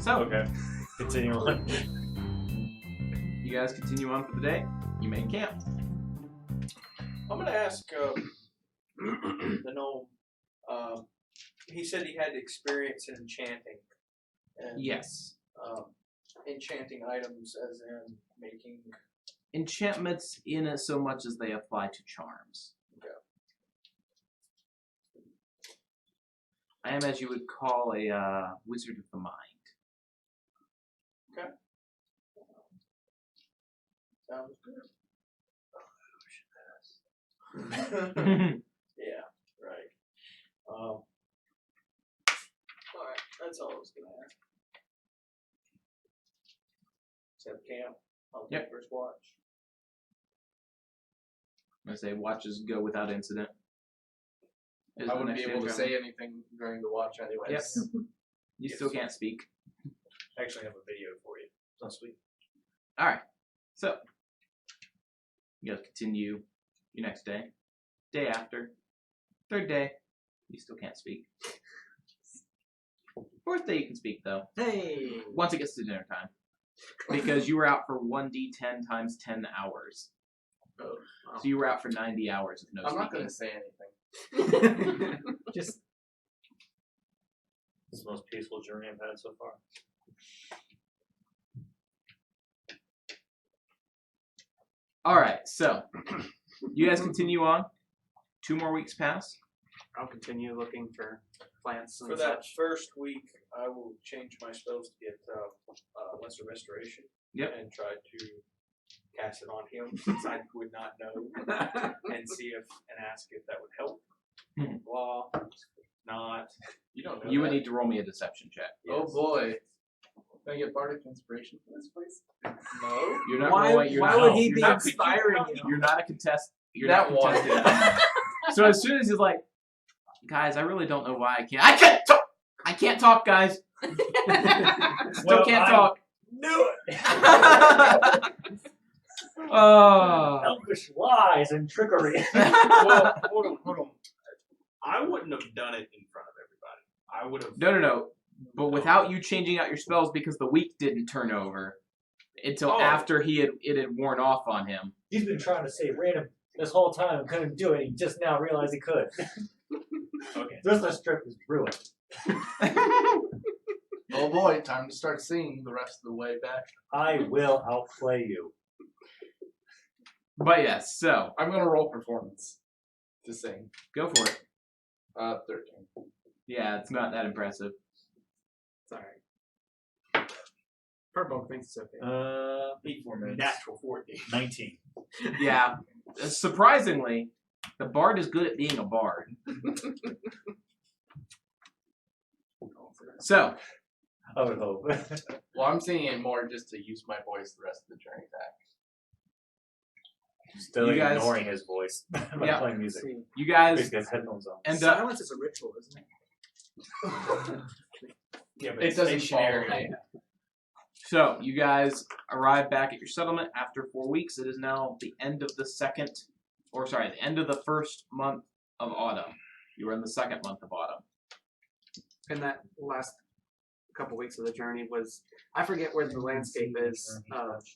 So, Okay. Continue on. you guys continue on for the day. You make camp. I'm gonna ask the gnome. He said he had experience in enchanting. And, Yes. enchanting items, as in making. Enchantments in it so much as they apply to charms. Okay. I am, as you would call, a wizard of the mind. Okay. Sounds good. Yeah, right. Alright, that's all I was gonna ask. Set camp. I'll take first watch. I say watches go without incident. I wouldn't be able to say anything during the watch anyways. Yep. You still can't speak. I actually have a video for you. Oh, sweet. Alright. So, you guys continue your next day. Day after. Third day. You still can't speak. Fourth day you can speak, though. Hey! Once it gets to dinner time. Because you were out for 1d10 times 10 hours. Oh, wow. So you were out for 90 hours of no I'm speaking. not going to say anything. Just This is the most peaceful journey I've had so far. Alright, so you guys continue on. 2 more weeks pass. I'll continue looking for plants and For that such. first week, I will change my spells to get lesser restoration. Yep. And try to cast it on him since I would not know, and see if and ask if that would help. Blah. Not. You don't know You would that. need to roll me a deception check. Oh boy. Can I get bardic inspiration for this, please? No. You're not Why, rolling. You're why not, would he you're be not, inspiring you? You're not a contest. You're That not one. contested. So as soon as he's like, guys, I really don't know why I can't. I can't talk. I can't talk, guys. Still can't talk. Knew it! Oh. Elvish lies and trickery. Well, hold on. I wouldn't have done it in front of everybody. I would have. No. But without you changing out your spells because the week didn't turn over until after it had worn off on him. He's been trying to say random this whole time and couldn't do it. He just now realized he could. Okay. The rest of the trip is ruined. Oh boy, time to start singing the rest of the way back. I will outplay you. But yes, so I'm going to roll performance to sing. go for it. 13. Yeah, it's not that impressive. Sorry. Purple thinks it's okay. 8 more minutes. Natural 14. 19. Yeah, surprisingly, the bard is good at being a bard. So, I would hope. Well, I'm singing it more just to use my voice the rest of the journey back. Still You guys- ignoring his voice by Yeah. playing music. you guys Basically has headphones on. end up. Silence is a ritual, isn't it? Yeah, but It doesn't stationary. follow. So, you guys arrive back at your settlement after 4 weeks. It is now the end of the end of the first month of autumn. You are in the second month of autumn. And that last couple weeks of the journey was, I forget where the landscape is.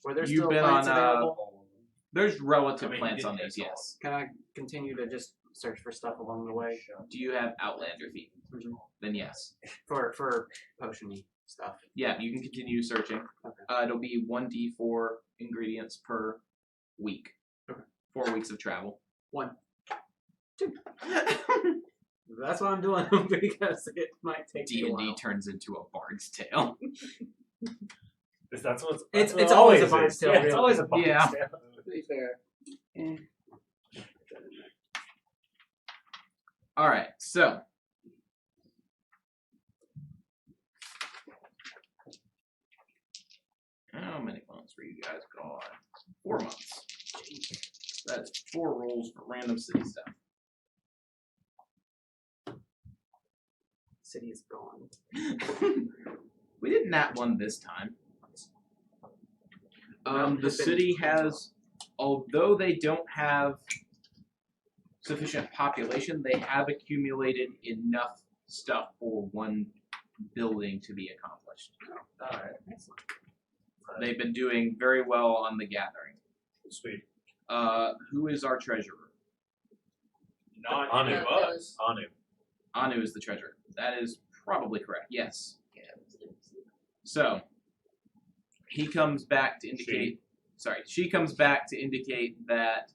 Were there You've still been plants on, available? There's relative I mean, plants you on did these, that yes. Can I continue to just search for stuff along the way Do you have Outlander feet? Then yes. for potion-y stuff? Yeah, you can continue searching. Okay. It'll be 1d4 ingredients per week. Okay. 4 weeks of travel. 1, 2. That's what I'm doing because it might take me a D&D while. turns into a bard's tale. That's what's. It's that's what always a is. bard's tale, Yeah, it's really. always a bard's Yeah. tale. To be fair. Alright, so. How many months were you guys gone? 4 months. That's 4 rolls for random city stuff. City is gone. We did nat 1 this time. The It's been city 12. has, although they don't have sufficient population, they have accumulated enough stuff for one building to be accomplished. Alright. They've been doing very well on the gathering. Sweet. Who is our treasurer? Not Anu. any of us. Anu. Anu is the treasurer. That is probably correct. Yes. So he comes back to indicate. She comes back to indicate that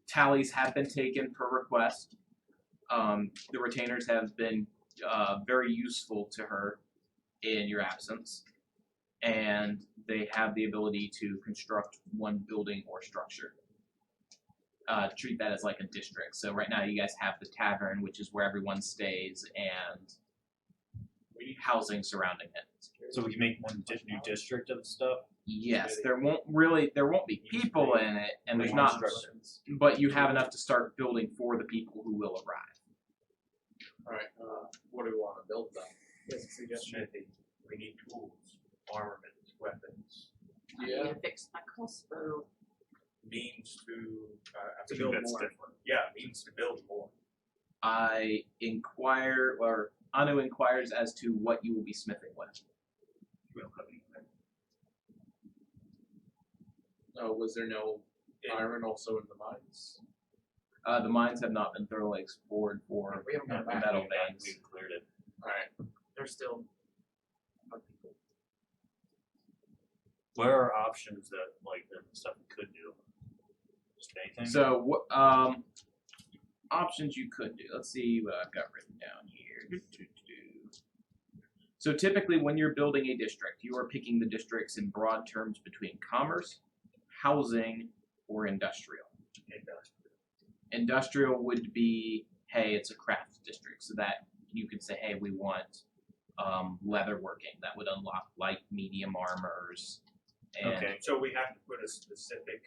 tallies have been taken per request. The retainers have been very useful to her in your absence, and they have the ability to construct one building or structure. Treat that as like a district. So right now you guys have the tavern, which is where everyone stays, and housing surrounding it. So we can make one new district of stuff. Yes, there won't be people in it, and there's not, Instructions. but you have enough to start building for the people who will arrive. Alright, what do we want to build then? Yes, suggestion. Smithy. We need tools, armaments, weapons, I need to fix my crossbow. means to. I To think build that's more. different. Yeah, means to build more. Anu inquires as to what you will be smithing with. We don't have anything. Oh, was there no iron also in the mines? The mines have not been thoroughly explored for We haven't got the back. metal We veins. cleared it. Alright. There's still people. What are options that like the stuff we could do? Just anything. So what options you could do? Let's see what I've got written down here. So typically when you're building a district, you are picking the districts in broad terms between commerce, housing, or industrial. Industrial would be, hey, it's a craft district, so that you could say, hey, we want leatherworking. That would unlock light, medium armors. And Okay. So we have to put a specific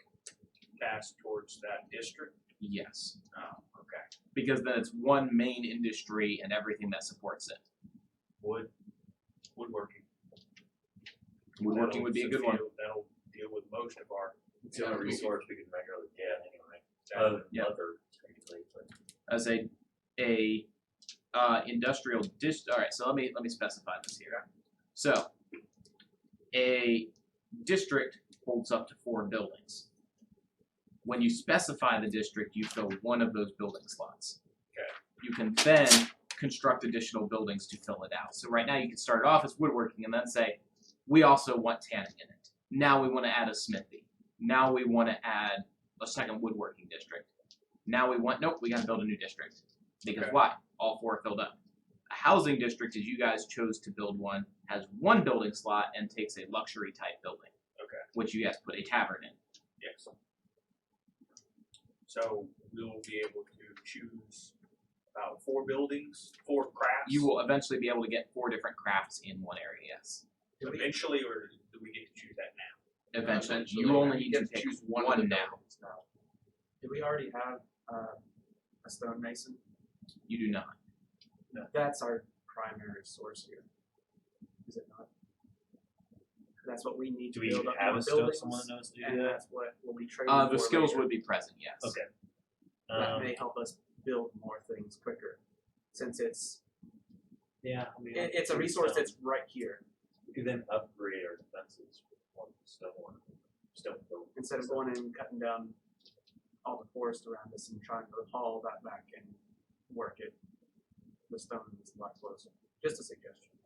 task towards that district. yes, Oh, okay. because then it's one main industry and everything that supports it. Woodworking. Woodworking would be a good one. That'll deal with most of our. It's the only resource we can regularly get anyway. Yeah. Leather, technically, but As a industrial All right, so let me specify this here. So a district holds up to 4 buildings. When you specify the district, you fill one of those building slots. Okay. You can then construct additional buildings to fill it out. So right now you can start it off as woodworking and then say, we also want tanning in it. Now we want to add a smithy. Now we want to add a second woodworking district. Now we got to build a new district. Because Okay. why? All 4 are filled up. A housing district, as you guys chose to build one, has 1 building slot and takes a luxury type building. Okay. Which you guys put a tavern in. Yes. So we'll be able to choose about 4 buildings, 4 crafts. You will eventually be able to get 4 different crafts in one area, yes. eventually, or do we get to choose that now? Eventually. Eventually. You only You need get to to pick choose one of one the now. buildings now. Do we already have a stonemason? You do not. That's our primary source here. Is it not? That's what we need to do we build even up have more a stone? buildings, Someone that knows to do and that? that's what we'll be trading The for skills later. would be present, yes. Okay. That may help us build more things quicker, since it's Yeah, I mean, it's a resource that's right here. we could then upgrade our defenses with one stone building. Instead of going and cutting down all the forest around us and trying to haul that back and work it, the stone is a lot closer. Just a suggestion.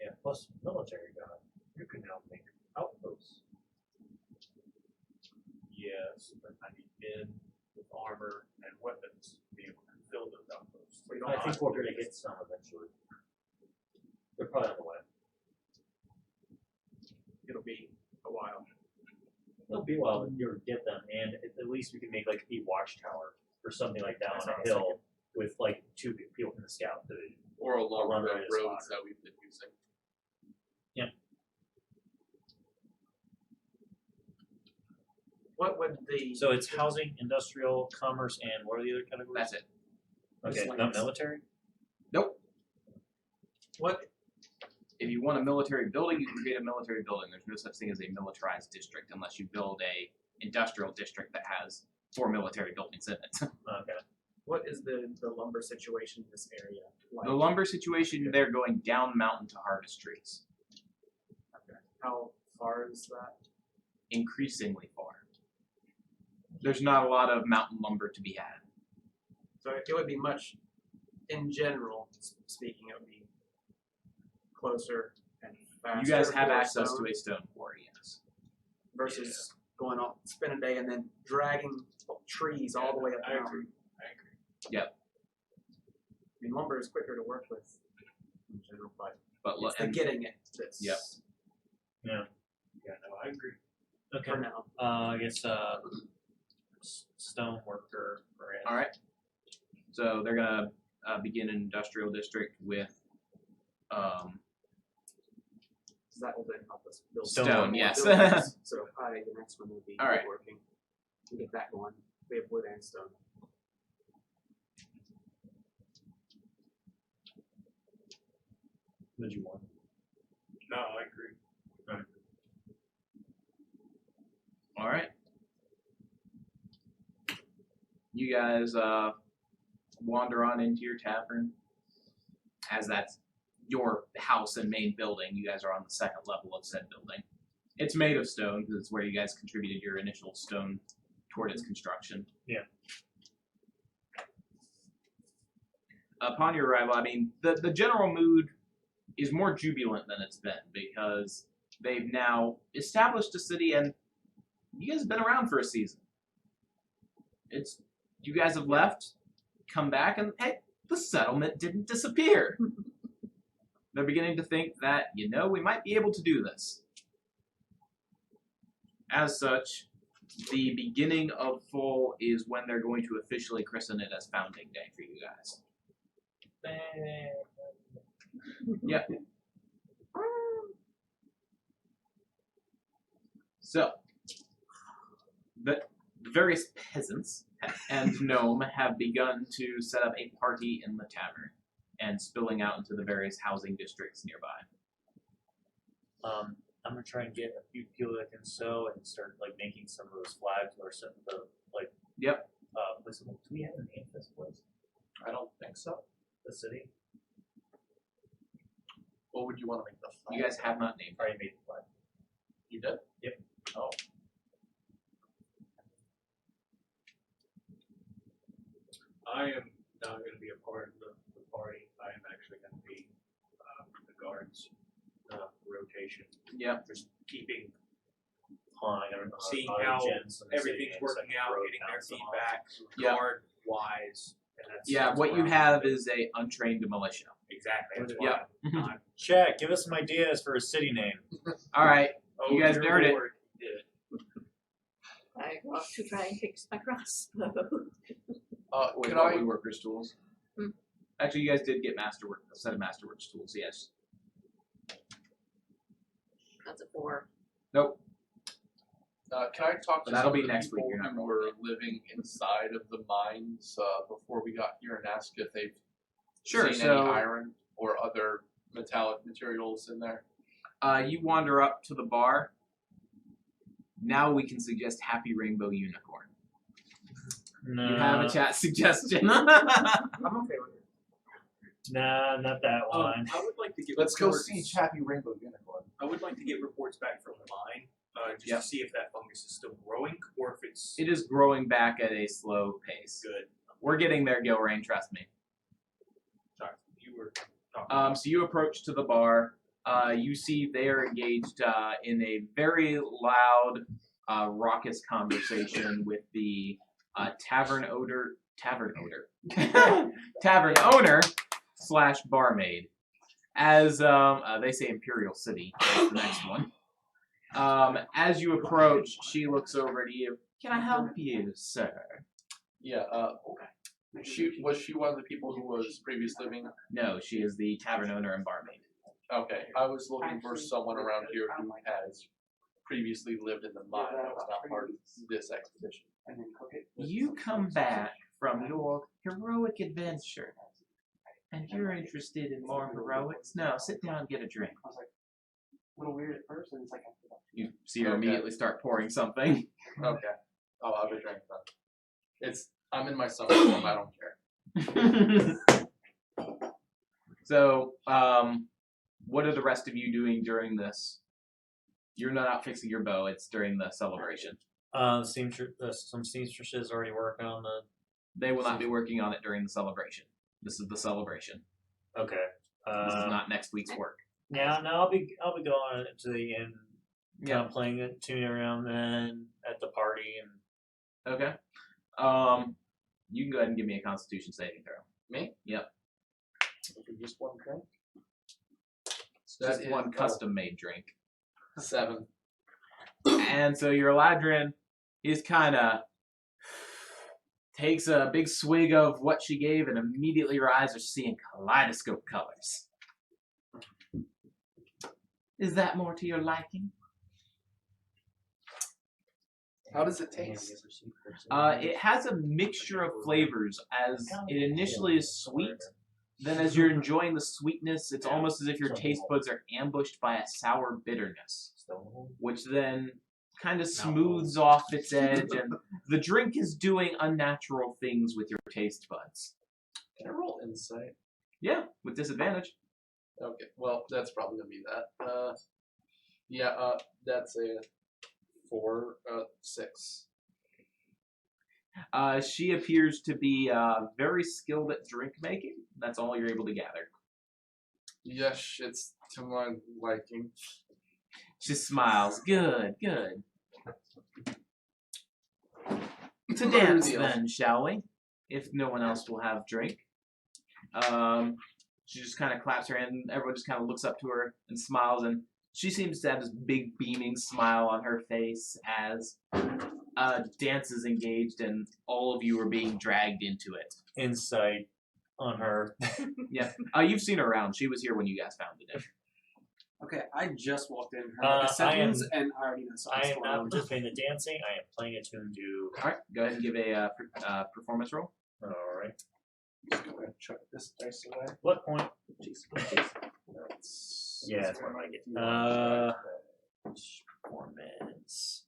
Yeah, plus military guy, you can now make outposts. Yes, but I need men with armor and weapons to be able to fill those outposts. We don't I think have we're to do gonna this. get some eventually. They're probably on the way. It'll be a while. It'll be a while to get them, and at least we can make like a watchtower or something like that That's on what I a was hill with like 2 people in the scout division. Or along Run the right as roads spot. that we've been using. What would the So it's housing, industrial, commerce, and what are the other categories? That's it. Okay, Just not lands. military? Nope. what If you want a military building, you can create a military building. There's no such thing as a militarized district unless you build a industrial district that has 4 military buildings in it. Okay. What is the lumber situation in this area like? The lumber situation, they're going down mountain to harvest trees. Okay. How far is that? Increasingly far. There's not a lot of mountain lumber to be had. So it would be much, in general speaking, it would be closer and faster. You guys have for access stone to a stone quarry, yes. versus going off, spend a day and then dragging trees all the way up the mountain. I agree. Yep. I mean, lumber is quicker to work with in general, but But it's the getting it that's Yep. Yeah, no, I agree. for now. I guess stone worker. all right. So they're gonna begin an industrial district with That will then help us build Stone, more yes. buildings. So probably the next one will be All right. woodworking. We get that going. We have wood and stone. What did you want? No, I agree. all right. You guys wander on into your tavern. As that's your house and main building, you guys are on the second level of said building. It's made of stone because it's where you guys contributed your initial stone toward its construction. Yeah. Upon your arrival, I mean, the general mood is more jubilant than it's been because they've now established a city and you guys have been around for a season. You guys have left, come back, and hey, the settlement didn't disappear. They're beginning to think that, we might be able to do this. As such, the beginning of fall is when they're going to officially christen it as Founding Day for you guys. Yep. So, the various peasants and gnome have begun to set up a party in the tavern and spilling out into the various housing districts nearby. I'm gonna try and get a few people that can sew and start making some of those flags or some of the Yep. do we have a name for this place? I don't think so. The city? What would you want to make the flag? You guys have not named Already made the flag. You did? Yep. Oh. I am not going to be a part of the party. I am actually going to be the guards rotation. Yep. Just keeping, Seeing seeing how everything's working out, getting their feedback, Yep. guard wise. And that's What where you I'm have gonna be. is a untrained militia. Exactly. That's Yep. why I'm Chat, give us some ideas for a city name. All right. Oh, You guys dear dared it. Lord, you did it. I go off to try and fix my crossbow. With Can what I? woodworker's tools? Hmm. Actually, you guys did get a set of masterworks tools. Yes. That's a 4. Nope. Can I talk to That'll some be of the next week, people you're not who were living inside of the mines before we got here and ask if they've Sure. seen So any iron or other metallic materials in there? you wander up to the bar. Now we can suggest Happy Rainbow Unicorn. No. You have a chat suggestion. I'm okay with it. Nah, not that one. I would like to get Let's go reports. see Happy Rainbow Unicorn. I would like to get reports back from the mine, just Yep. to see if that fungus is still growing or if it's It is growing back at a slow pace. good. We're getting there, Gilrain, trust me. Sorry, you were talking. So you approach to the bar. You see they are engaged in a very loud, raucous conversation with the tavern owner / barmaid. As they say, Imperial City is the next one. As you approach, she looks over to you. Can I help you, sir? Yeah. Was she one of the people who was previously living? No, she is the tavern owner and barmaid. Okay. I was looking for someone around here who has previously lived in the mine. That was not part of this expedition. You come back from your heroic adventure, and you're interested in more heroics? No, sit down and get a drink. I was like, a little weird at first, and it's like after that. You see her Okay. immediately start pouring something. Okay. I'll have a drink then. I'm in my summer home. I don't care. So, what are the rest of you doing during this? You're not out fixing your bow. It's during the celebration. Some seamstresses already working on the. They will not be working on it during the celebration. This is the celebration. Okay. This is not next week's work. Yeah, no, I'll be going to the inn, Yeah. playing a tune around then at the party and. Okay. You can go ahead and give me a Constitution saving throw. Me? Yep. Just one drink. Just one custom-made drink. 7. And so your Eladrin is kind of takes a big swig of what she gave, and immediately her eyes are seeing kaleidoscope colors. Is that more to your liking? How does it taste? It has a mixture of flavors, as it initially is sweet. Then as you're enjoying the sweetness, it's almost as if your taste buds are ambushed by a sour bitterness, which then kind of smooths off its edge, and the drink is doing unnatural things with your taste buds. Can I roll insight? Yeah, with disadvantage. Okay, well, that's probably gonna be that. That's a 6. She appears to be very skilled at drink making. That's all you're able to gather. Yes, it's to my liking. She smiles. Good, good. To dance then, shall we? If no one else will have drink. She just kind of claps her hand, and everyone just kind of looks up to her and smiles, and she seems to have this big beaming smile on her face as dance is engaged, and all of you are being dragged into it. Insight on her. Yeah, you've seen her around. She was here when you guys found it. Okay, I just walked in. Heard like a sentence, and I already know something's I am going not on. participating in the dancing. I am playing a tune to. All right, go ahead and give a performance roll. All right. Just go ahead and chuck this dice away. What point? That's Yeah, that's what I get. Performance.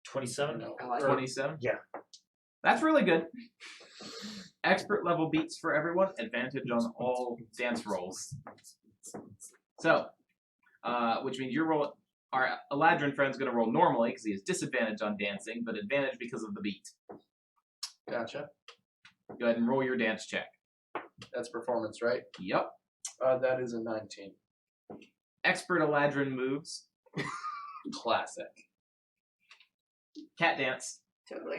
27. I like it. 27? Yeah. That's really good. Expert level beats for everyone. Advantage on all dance rolls. So, which means your roll. Our Eladrin friend's going to roll normally because he has disadvantage on dancing, but advantage because of the beat. Gotcha. Go ahead and roll your dance check. That's performance, right? Yep. That is a 19. Expert Eladrin moves. Classic. Cat dance. Totally.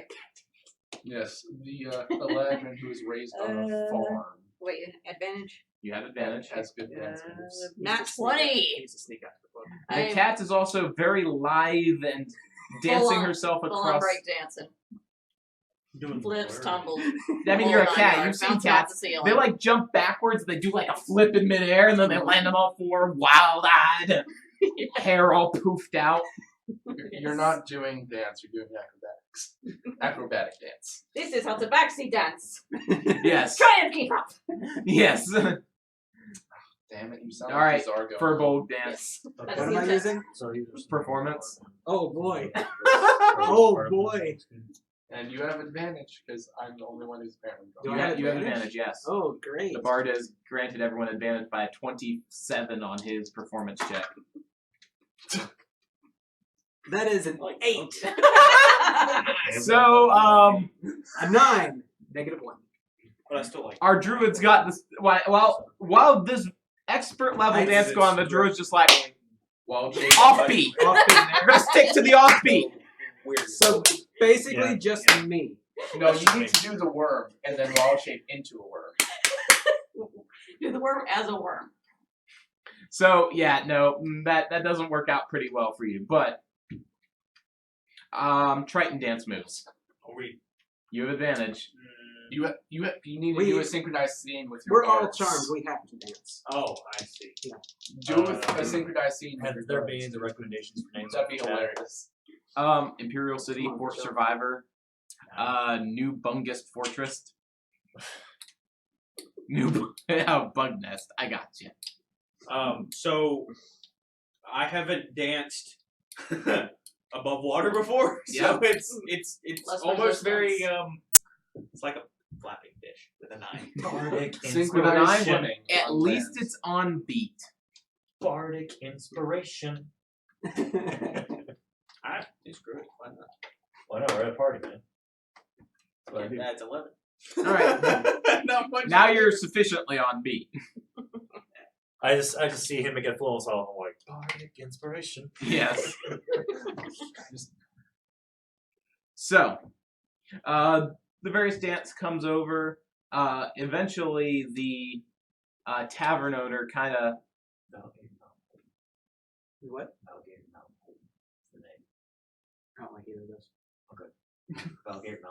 Yes, the Aladdin who was raised on a farm Wait, advantage? You have advantage. has good dance moves. Not 20! Needs to sneak out the book. The I'm cat is also very lithe and dancing on- herself full on across. break dancing. Doing Flips, blur. tumbles. I mean, you're a Hold on, cat. yard, You've seen bounce off cats. the ceiling. They like jump backwards. They do like a flip in midair, and then they land on all four, wild-eyed, hair all poofed out. You're not doing dance, you're doing acrobatics. Acrobatic dance. This is how tabaxi dance. Yes. Try and keep up. Yes. Damn it, you sound All like right, Zargo. Furbolg dance. That's What the am I intent. using? So he's Performance. Oh boy. Oh boy. And you have advantage, because I'm the only one who's apparently Do going. I have You have advantage? advantage, yes. Oh great. The bard has granted everyone advantage by a 27 on his performance check. That is an 8. So, A 9. -1. But I still like. our druid's got this. While this expert level I dance did going on, the druid's just like While offbeat. We're gonna stick to the offbeat. Weird. So basically Yeah. just me. No, you need to do the worm, and then wild shape into a worm. Do the worm as a worm. So yeah, no, that doesn't work out pretty well for you. But Triton dance moves. You have advantage. You need to We- do a synchronized scene with your We're all guards. charmed. We have to dance. Oh, I see. Do a synchronized scene with Have your there guards. been the recommendations for names? That'd be hilarious. Imperial City, Force Survivor, New Bungest Fortress, New Bug Nest. I got you. So I haven't danced above water before, so Yeah. it's Less almost very resistance. it's like Flapping fish with a 9. Bardic Synchronized inspiration. swimming. At on least land. it's on beat. Bardic inspiration. Alright, screw it. Why not? Why not? We're at a party, man. That's 11. All right. Not much. Now you're sufficiently on beat. I just see him make a flow song. I'm like, bardic inspiration. Yes. So, the various dance comes over. Eventually, the tavern owner kind of. What? Valgate Mountain. That's the name. I don't like either of those. Valgate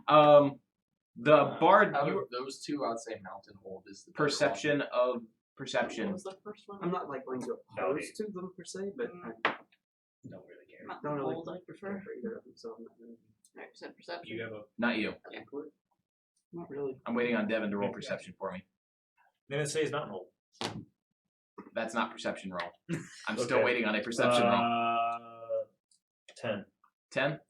Mountain. The bard. Out You of those two, I'd say Mountain Hold is the better perception of What perception. was the first one? I'm not like going to oppose to them per se, but I Don't really care. Mountain don't really Gold, I prefer. care for either of them, so I'm not really. Alright, perception. You have a. Not you. Not really. I'm waiting on Devin to roll perception for me. Then it says Mountain Hold. That's not perception roll. I'm still Okay. waiting on a perception roll. 10. 10.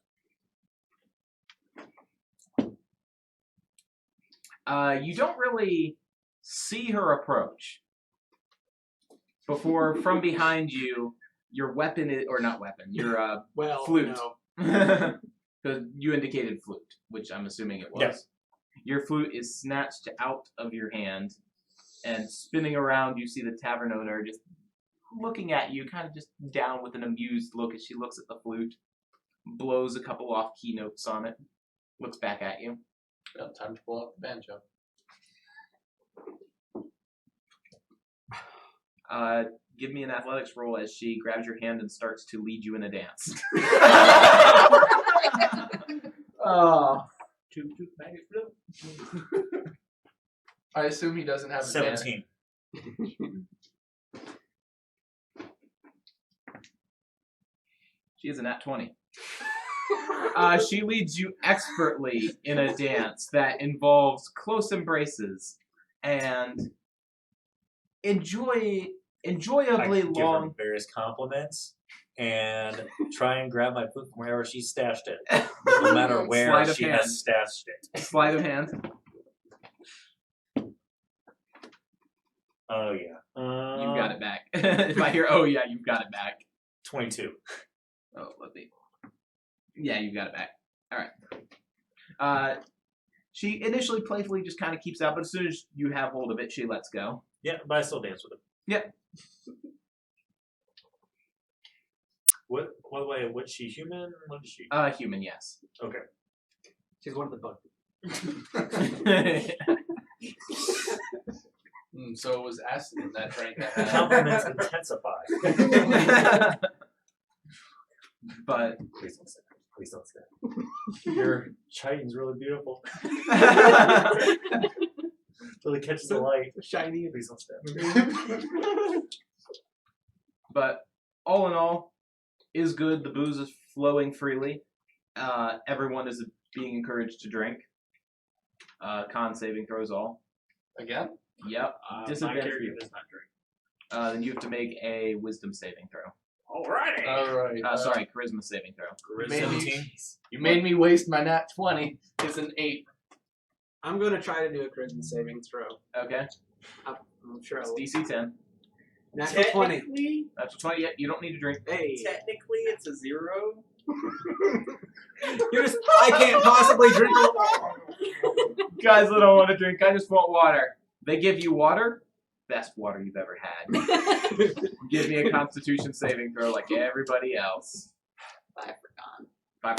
You don't really see her approach before from behind you, your weapon is, or not weapon, your Well, flute. no. Because you indicated flute, which I'm assuming it was. Yeah. Your flute is snatched out of your hand, and spinning around, you see the tavern owner just looking at you, kind of just down with an amused look as she looks at the flute, blows a couple off key notes on it, looks back at you. Well, time to pull out the banjo. Give me an athletics roll as she grabs your hand and starts to lead you in a dance. Oh. I assume he doesn't have advantage. 17. She is a nat 20. She leads you expertly in a dance that involves close embraces and enjoyably I give long. her various compliments and try and grab my foot from wherever she stashed it. No matter where Sleight of she hand. has stashed it. Sleight of hand. Oh, yeah. You've got it back. If I hear, oh yeah, you've got it back. 22. Oh, let me. Yeah, you've got it back. All right. She initially playfully just kind of keeps out, but as soon as you have hold of it, she lets go. Yeah, but I still dance with him. Yep. What? By the way, was she human? What is she? Human, yes. Okay. She's one of the bug. So it was acid in that drink. I The had. compliments intensify. But Please don't say that. Please don't say that. Your chiting's really beautiful. Really catches the light. Shiny. Please don't say that. But all in all, is good. The booze is flowing freely. Everyone is being encouraged to drink. Con saving throws all. Again? Yep. My Disadvantage for character you. does not drink. Then you have to make a wisdom saving throw. Alrighty. Alright. Sorry, charisma saving throw. Maybe- 17. You made me waste my nat 20. It's an 8. I'm going to try to do a charisma saving throw. Okay. I'm sure I It's will. DC 10. Natural 20. Technically, That's 20. Yet you don't need to drink. Hey. technically, it's a 0. You're just. I can't possibly drink. Guys, I don't want to drink. I just want water. They give you water. Best water you've ever had. Give me a Constitution saving throw like everybody else. 5 for con.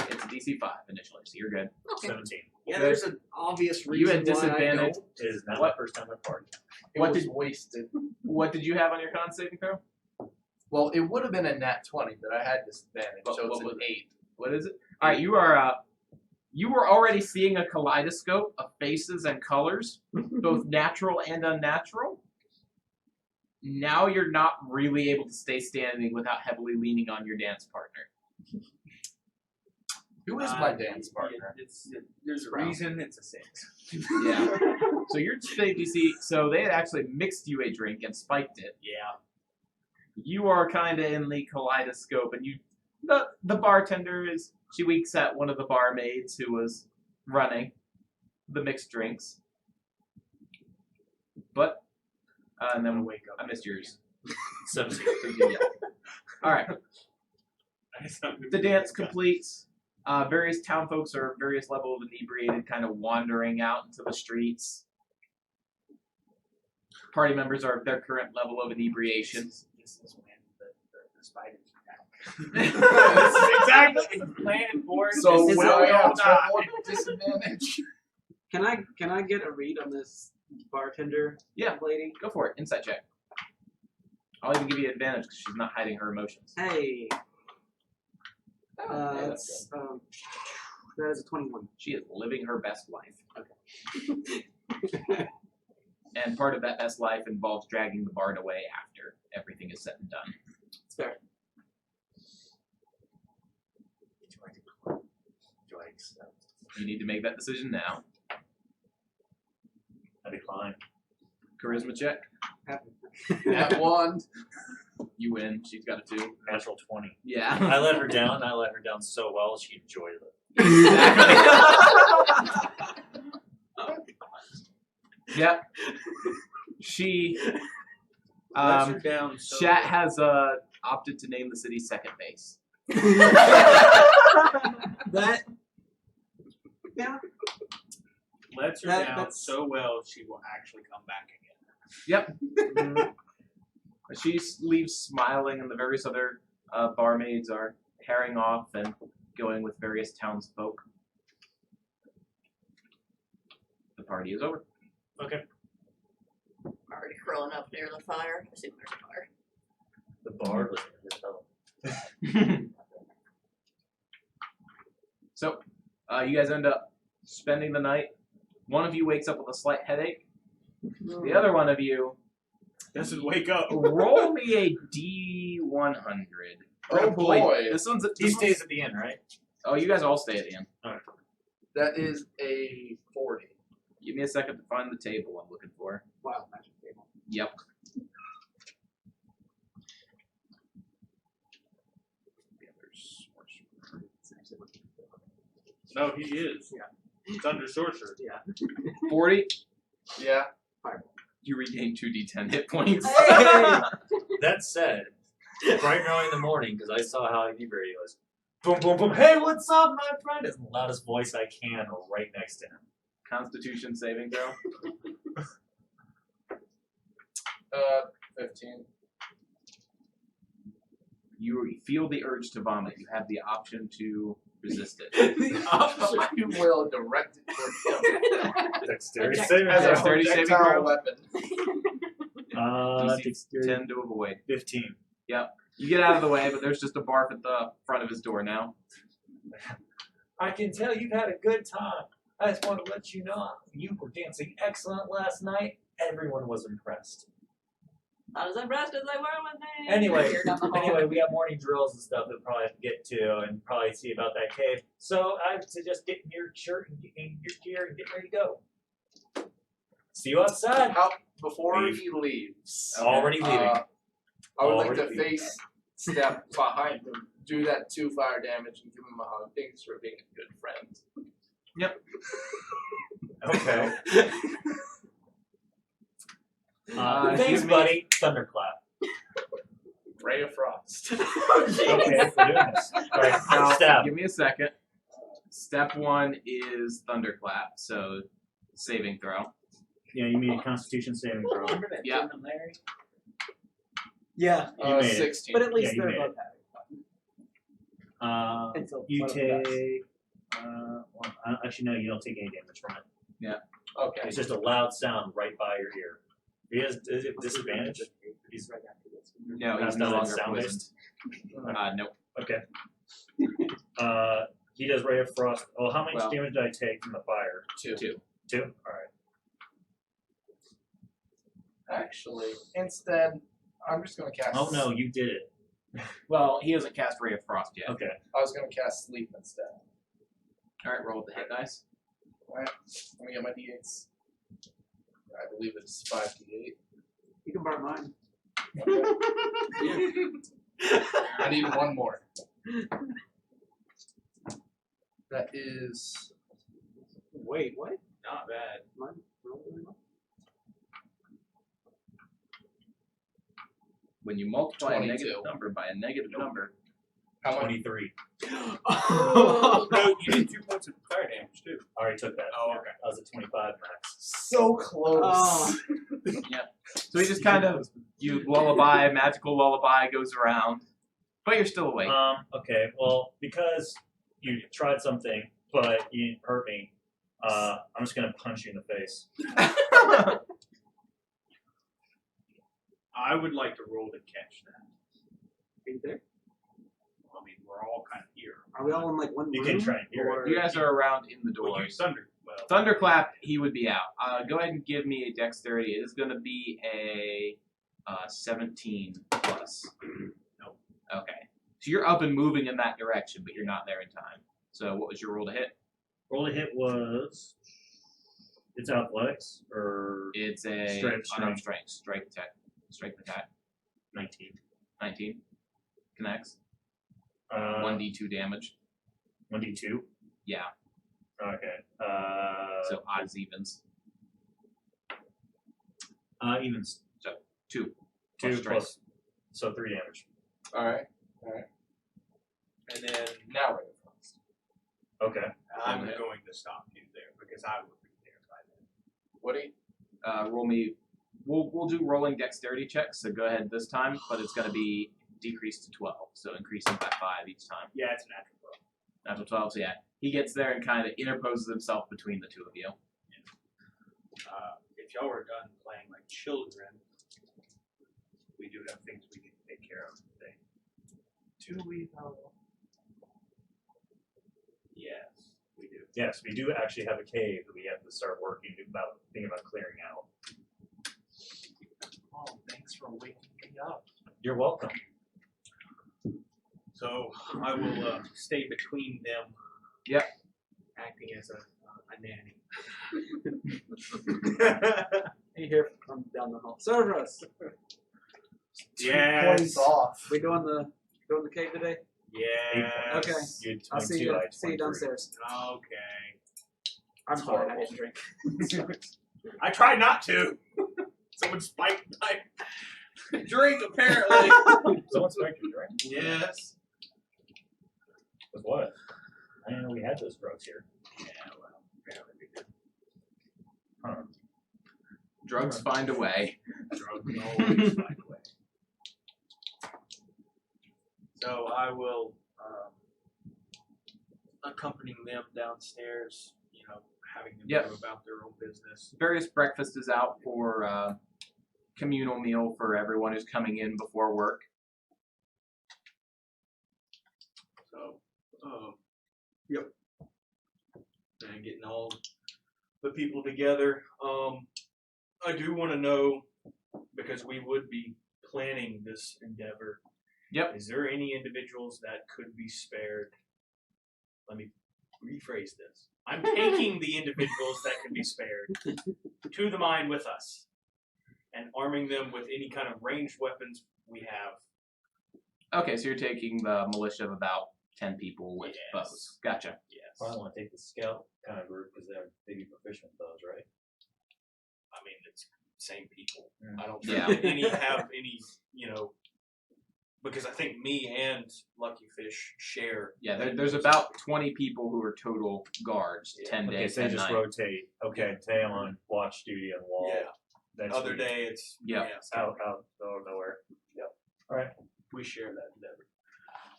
It's a DC 5 initially, so you're good. Okay. 17. Yeah, there's an obvious You reason had why I disadvantage. don't. It is not What? my first time at party. It What was did- wasted. What did you have on your con saving throw? Well, it would have been a nat 20, but I had disadvantage, But so it's what an was 8. What is it? All right, you are. You were already seeing a kaleidoscope of faces and colors, both natural and unnatural. Now you're not really able to stay standing without heavily leaning on your dance partner. Who is my dance partner? There's a Brown. reason it's a 6. Yeah. So you're staying DC. So they had actually mixed you a drink and spiked it. Yeah. You are kind of in the kaleidoscope, and the bartender is She winks at one of the barmaids who was running the mixed drinks. But, and then wake up. I missed yours. 17. Alright. The dance completes. Various town folks are various level of inebriated, kind of wandering out into the streets. Party members are of their current level of inebriation. This is when the spiders This is exactly planted for. So Is will it- we all travel at a disadvantage? Can I get a read on this bartender Yeah. lady? Go for it. Insight check. I'll even give you advantage because she's not hiding her emotions. Hey, Okay, that's that's that is a 21. She is living her best life. And part of that best life involves dragging the bard away after everything is said and done. It's fair. Do I accept? You need to make that decision now. I decline. Charisma check. That one. You win. She's got a 2. Natural 20. Yeah. I let her down. I let her down so well, she enjoyed it. Yep. She. Lets her down so Chat has opted to name the city's second base. That yeah. lets her That- down that's- so well she will actually come back again. Yep. She leaves smiling, and the various other barmaids are pairing off and going with various townsfolk. The party is over. Okay. Already curling up near the fire. I assume there's a fire. The bard was in this fellow. So, you guys end up spending the night. One of you wakes up with a slight headache. The other one of you, Doesn't wake up. roll me a D100. Oh boy. This one's He stays at the end, right? Oh, you guys all stay at the end. That is a 40. Give me a second to find the table I'm looking for. Wild magic table. Yep. No, he is. Yeah. It's under sorcerer. 40. Yeah. You regain 2d10 hit points. That said, bright and early in the morning, because I saw how inebriated he was. Boom, boom, boom. Hey, what's up, my friend? It's the loudest voice I can, right next to him. Constitution saving throw. 15. You feel the urge to vomit. You have the option to resist it. You will direct it toward him Dexterity Project- saving as a throw. Dexterity saving projectile throw. weapon. DC Dexterity 10 to avoid. 15. You get out of the way, but there's just a barf at the front of his door now. I can tell you've had a good time. I just want to let you know you were dancing excellent last night. Everyone was impressed. Not as impressed as they were when they Anyway, here down the hall. Anyway, we got morning drills and stuff that we'll probably have to get to and probably see about that cave. So I suggest getting your shirt and getting your gear and getting ready to go. See you outside. How before Leave. he leaves, Already leaving. I would like Already to leaving. face step behind him, do that 2 fire damage, and give him a hug. Thanks for being a good friend. Okay. Thanks, Give me- buddy. Thunderclap. Ray of Frost. Okay, we're doing this. Alright, Now, stab. give me a second. Step 1 is Thunderclap, so saving throw. Yeah, you mean a Constitution saving throw. Remember that Yeah. Jim and Larry? Yeah, You made it. 16. but at least you they're made above that. Until You one of them dies. take. Actually, no, you don't take any damage from it. Okay. It's just a loud sound right by your ear. He has is it disadvantage? He's right after this. No, That's he's no not longer sound poisoned. based? Nope. Okay. He does Ray of Frost. Oh, how much Well- damage did I take from the fire? 2. 2. 2? Alright. Actually, instead, I'm just going to cast. Oh no, you did it. Well, he hasn't cast Ray of Frost yet. Okay. I was going to cast Sleep instead. Alright, roll with the hit dice. Alright, let me get my d8s. I believe it's 5d8. You can borrow mine. Okay. I need one more. That is Wait, what? Not bad. Mine? Roll really well. When you multiply a 22. negative number by a negative number, how much? 23. No, you did 2 points of fire damage too. I already took that. Oh, okay. I was at 25 max. So close. Oh. so you just kind of you lullaby, magical lullaby goes around, but you're still awake. Okay, well, because you tried something, but you didn't hurt me, I'm just gonna punch you in the face. I would like to roll to catch that. Are you there? I mean, we're all kind of here. Are we all in like one You room? can try and hear it. You guys are around in the Well, you doors. thunder. Well, Thunderclap, he would be out. Go ahead and give me a dexterity. It is going to be a 17 plus. No. Okay. So you're up and moving in that direction, but you're not there in time. So what was your roll to hit? Roll to hit was. It's athletics or It's a Strength, unarmed strength. Strength attack. 19. 19. Connects. 1d. 1d2 damage. 1d2. Yeah. Okay. So odds, evens. Evens. 2. 2 strength. plus. So 3 damage. All right. and then Now we're first. Okay. I'm Okay. going to stop you there because I would be there by then. Woody. Roll me. We'll do rolling dexterity checks. So go ahead this time, but it's going to be decreased to 12. So increasing by 5 each time. Yeah, it's natural. Natural 12. So yeah, he gets there and kind of interposes himself between the two of you. If y'all were done playing like children, we do have things we need to take care of today. Do we know? Yes, we do. Yes, we do actually have a cave that we have to start thinking about clearing out. Oh, thanks for waking me up. You're welcome. So I will stay between them. Yep. Acting as a nanny. You hear from down the hall. Cerberus! Yes. Points off. We go in the cave today? Yes. Okay. You had 22, I'll see you. I had See you 23. downstairs. Okay. I'm It's fine. I horrible. didn't drink. I tried not to. Someone spiked my drink, apparently. Someone spiked your drink? Yes. With what? I didn't know we had those drugs here. Yeah, well, apparently we did. Huh. Drugs find a way. Drugs always find a way. So I will accompany them downstairs, having them Yep. go about their own business. Various breakfast is out for communal meal for everyone who's coming in before work. So, yep. And getting all the people together. I do want to know, because we would be planning this endeavor. Yep. Is there any individuals that could be spared? Let me rephrase this. I'm taking the individuals that can be spared to the mine with us and arming them with any kind of ranged weapons we have. Okay, so you're taking the militia of about 10 people with Yes. bows. Gotcha. Yes. Probably want to take the scout kind of group because they'd be proficient with those, right? I mean, it's same people. Mm. I don't Yeah. think that any have any, because I think me and Lucky Fish share. Yeah, there's about 20 people who are total guards, Yeah. 10 Okay, days, so they 10 just nights. rotate. Okay, today I'm on watch duty on wall. Yeah. Next Other week, day it's Yeah. out of nowhere. Yep. All right. We share that endeavor.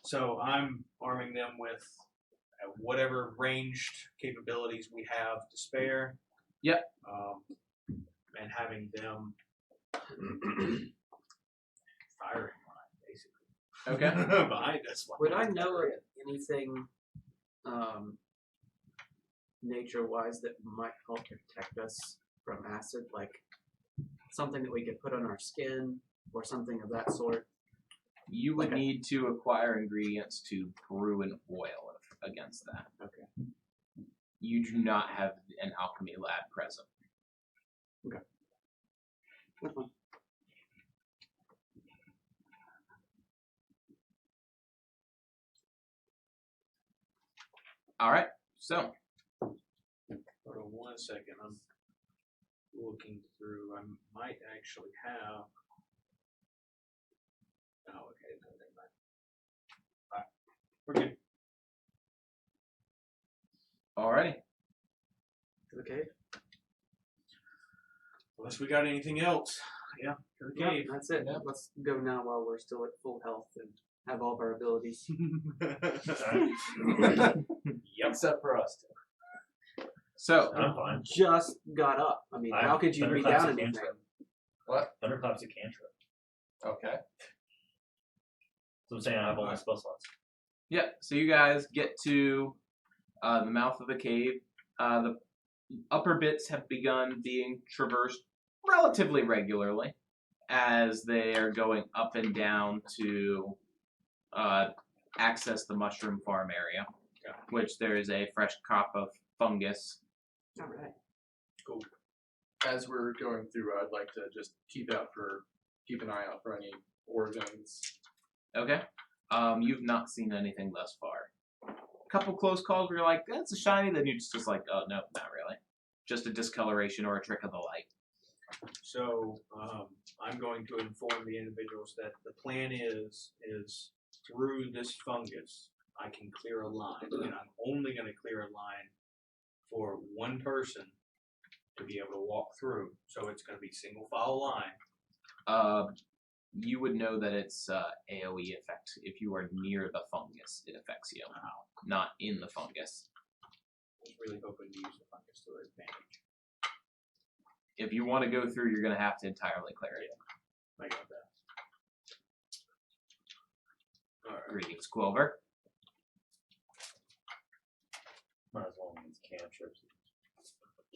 So I'm arming them with whatever ranged capabilities we have to spare. Yep. And having them firing line, basically. Okay. Behind us. Would I know of anything nature-wise that might help protect us from acid? Like something that we could put on our skin or something of that sort? You would Okay. need to acquire ingredients to brew an oil against that. Okay. You do not have an alchemy lab present. That's fine. All right. So, Hold on 1 second. I'm looking through. I might actually have. Oh, okay. No, never mind. Alright. We're good. alrighty. To the cave. Unless we got anything else. Yeah, to the Yeah, cave. that's it. Let's go now while we're still at full health and have all of our abilities. Yep. Except for us. So, I'm fine. Just got up. I mean, how could you be Thunderclap's down a anything? cantrip. What? Thunderclap's a cantrip. Okay. So I'm saying I have all my spell slots. yeah, so you guys get to the mouth of the cave. The upper bits have begun being traversed relatively regularly as they are going up and down to access the mushroom farm area, which there is a fresh crop of fungus. All right. As we're going through, I'd like to just keep an eye out for any organs. Okay. You've not seen anything thus far. A couple close calls where you're like, that's a shiny, then you're just like, oh, no, not really. Just a discoloration or a trick of the light. So I'm going to inform the individuals that the plan is through this fungus, I can clear a line, and I'm only going to clear a line for one person to be able to walk through. So it's going to be single file line. You would know that it's AoE effect. If you are near the fungus, it affects you. Not in the fungus. I was really hoping to use the fungus to their advantage. If you want to go through, you're going to have to entirely clear it. I got that. Alright. Greetings, Quilver. Might as well use cantrips.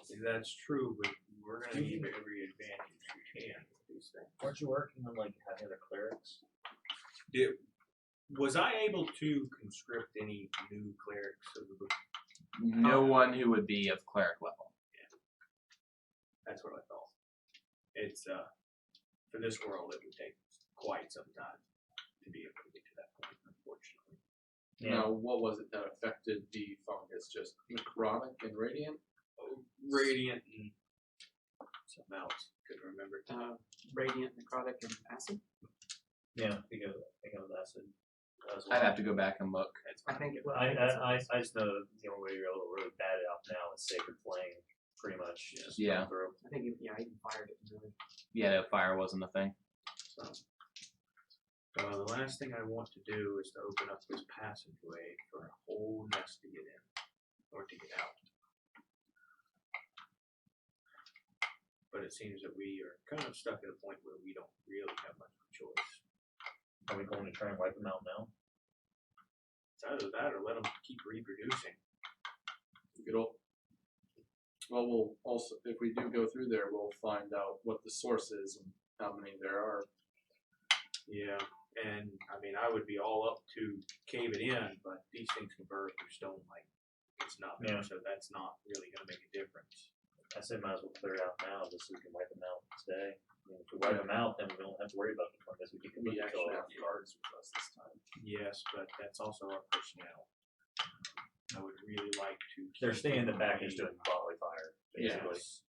See, that's true, but we're going to need every advantage we can with these things. Weren't you working on like having the clerics? Was I able to conscript any new clerics of the book? No one who would be of cleric level. That's what I thought. It's for this world, it would take quite some time to be able to get to that point, unfortunately. Now, what was it that affected the fungus? Just necrotic and radiant? Radiant and something else. Couldn't remember. Radiant, necrotic, and acid. Yeah, think of acid. I'd have to go back and look. I think it was. I just know the only way you're able to really bat it out now is Sacred Flame, pretty much. Just Yeah. go through. I think I even fired it. Really. Yeah, fire wasn't a thing. So, the last thing I want to do is to open up this passageway for a whole nest to get in, or to get out. But it seems that we are kind of stuck at a point where we don't really have much of a choice. Are we going to try and wipe them out now? It's either that or let them keep reproducing. Good old. Well, we'll also, if we do go through there, we'll find out what the source is and how many there are. Yeah, and I mean, I would be all up to cave it in, but these things convert to stone like it's nothing, Yeah. so that's not really going to make a difference. I say might as well clear it out now just so we can wipe them out today. I mean, if we wipe them out, then we don't have to worry about the fungus. We can We completely kill actually it. have guards with us this time. Yes, but that's also our personnel. I would really like to. They're keep staying in the them back and away. just doing volley fire, basically. Yes.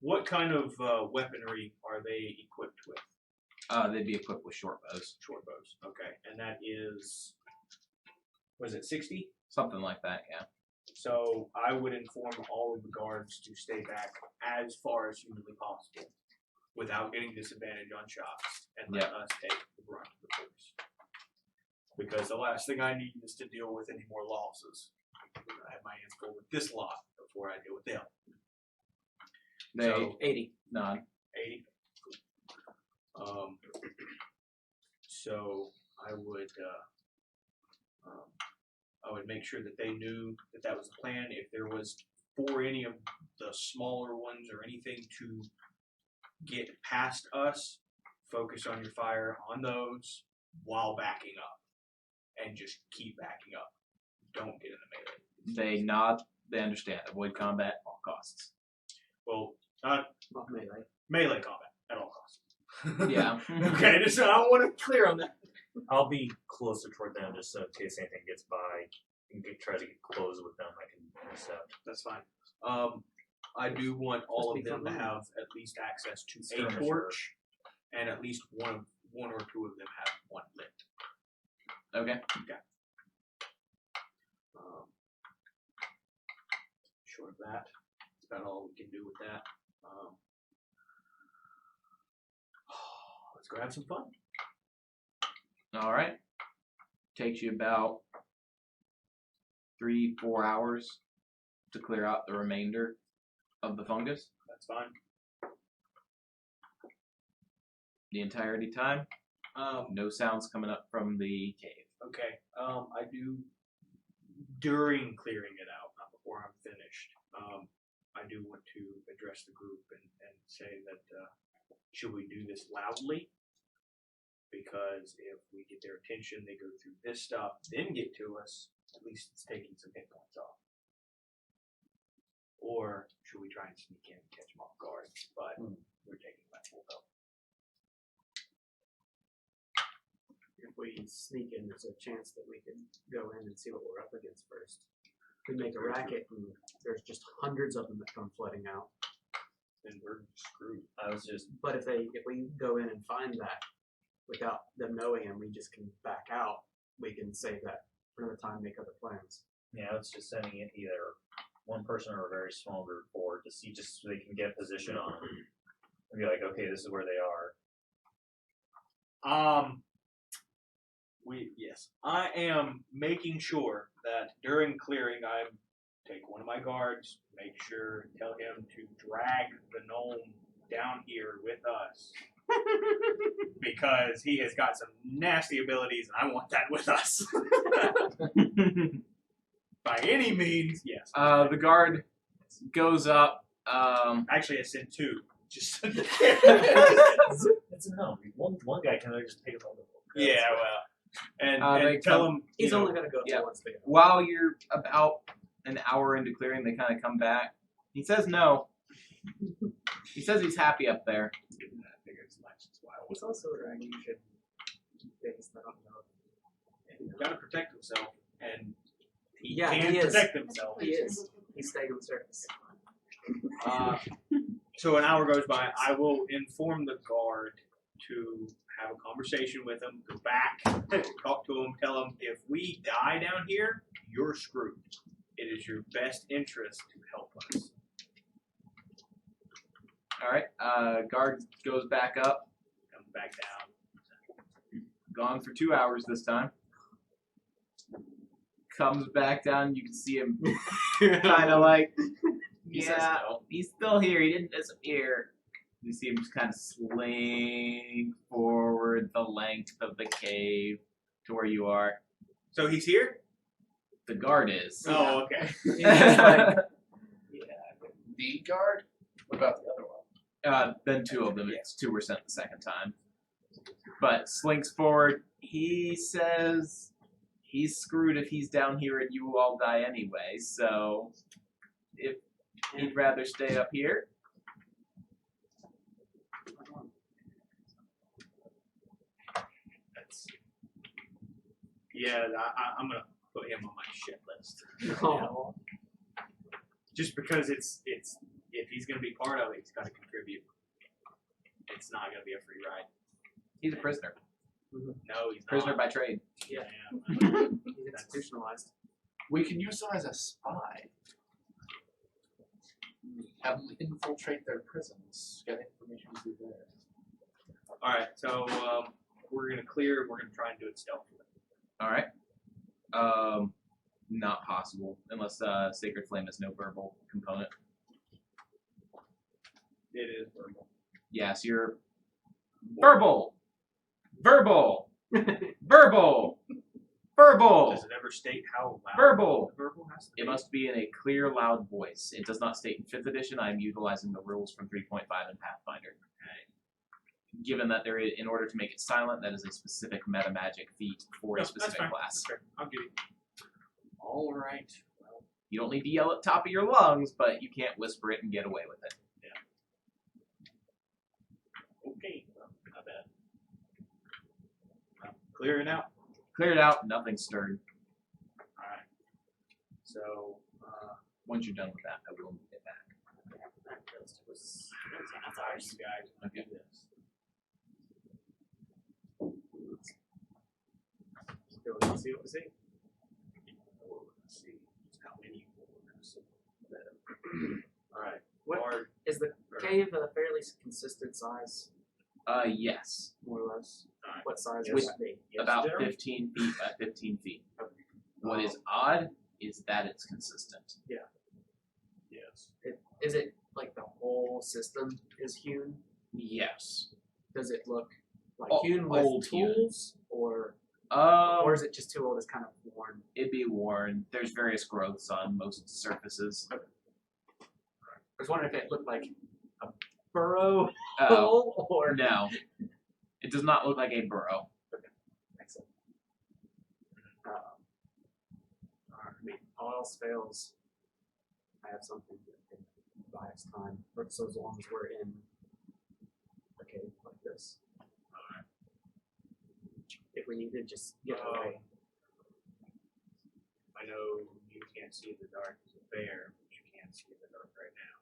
What kind of weaponry are they equipped with? They'd be equipped with short bows. Short bows. Okay, and that is, was it 60? Something like that, yeah. So I would inform all of the guards to stay back as far as humanly possible, without getting disadvantage on shots, and let us take the brunt of the force. Because the last thing I need is to deal with any more losses. I have my hands full with this lot before I deal with them. They So 80. none. 80. So I would make sure that they knew that that was the plan. If there was for any of the smaller ones or anything to get past us, focus on your fire on those while backing up, and just keep backing up. Don't get in the melee. They nod. They understand. Avoid combat at all costs. Well, not Not melee. melee combat at all costs. Yeah. Okay, just I want to clear on that. I'll be closer toward them just so in case anything gets by and try to get close with them. I can intercept. That's fine. I do want all of them to have at least access to a Skirmisher. torch, and at least one or two of them have one lit. Okay. Short of that, that's about all we can do with that. Let's go have some fun. All right. Takes you about 3-4 hours to clear out the remainder of the fungus. That's fine. The entirety time. No sounds coming up from the cave. Okay. I do during clearing it out, not before I'm finished. I do want to address the group and say that should we do this loudly? Because if we get their attention, they go through this stuff, then get to us. At least it's taking some hit points off. Or should we try and sneak in and catch them off guard? But we're taking that full help. If we sneak in, there's a chance that we can go in and see what we're up against first. We make a racket and there's just hundreds of them that come flooding out. Then we're screwed. But if we go in and find that without them knowing and we just can back out, we can save that for another time, make other plans. Yeah, it's just sending in either one person or a very small group forward to see just so they can get position on them. And be like, okay, this is where they are. Yes. I am making sure that during clearing I take one of my guards, make sure, tell him to drag the gnome down here with us. Because he has got some nasty abilities and I want that with us. By any means, yes. The guard goes up. Actually, I sent two. Just It's a no. One guy can just take it all the way. yeah, well, and they tell come- him He's you know, only going to go yeah. once they go. While you're about an hour into clearing, they kind of come back. He says no. He says he's happy up there. He's also a unusual things that I don't know. He's got to protect himself, and he Yeah, can he is. protect himself. He is. He's staying on the surface. So an hour goes by. I will inform the guard to have a conversation with him, go back, talk to him, tell him if we die down here, you're screwed. It is your best interest to help us. All right. Guard goes back up. Comes back down. Gone for 2 hours this time. Comes back down. You can see him kind of like, He says yeah, no. he's still here. He didn't disappear. You see him just kind of slink forward the length of the cave to where you are. So he's here? The guard is. Oh, okay. He's just like, The guard? What about the other one? Then two of them. It's two were sent the second time. But slinks forward. He says he's screwed if he's down here and you all die anyway. So if he'd rather stay up here. Yeah, I'm gonna put him on my shit list. oh, Just because it's if he's gonna be part of it, he's gotta contribute. It's not gonna be a free ride. He's a prisoner. No, he's Prisoner not. by trade. Yeah. he's institutionalized. We can use him as a spy. Have them infiltrate their prisons, get information through there. All right, so we're gonna clear. We're gonna try and do it stealthily. All right. Not possible unless Sacred Flame has no verbal component. It is verbal. Yes, you're verbal. Verbal. Verbal. Verbal. Does it ever state how loud Verbal. the verbal has to be? It must be in a clear, loud voice. It does not state in 5th edition. I am utilizing the rules from 3.5 in Pathfinder. Given that there is, in order to make it silent, that is a specific meta magic feat for No, a that's specific fine. class. Sure, I'll give you. All right. Well, You don't need to yell at the top of your lungs, but you can't whisper it and get away with it. Okay, well, not bad. Clearing out. Cleared out, nothing stirred. Alright. So, Once you're done with that, I will move it back. That goes to us. That's you ours. guys Okay. do this. Go and see what we see. We'll see just how many we're gonna see. Alright. What Guard. is the cave a fairly consistent size, Yes. more or less? Alright. What size Yes. would that be? Yes, About Jeremy? 15 feet by 15 feet. Okay. What is odd is that it's consistent. Yes. Is it like the whole system is hewn? Yes. Does it look like Oh, hewn with old hewn. tools, or is it just too old? It's kind of worn. It'd be worn. There's various growths on most surfaces. I was wondering if it looked like a burrow Oh, hole, or no. It does not look like a burrow. Excellent. I mean, all else fails, I have something that can buy us time, for so as long as we're in a cave like this. If we need to just get away. I know you can't see in the dark as a bear, but you can't see in the dark right now.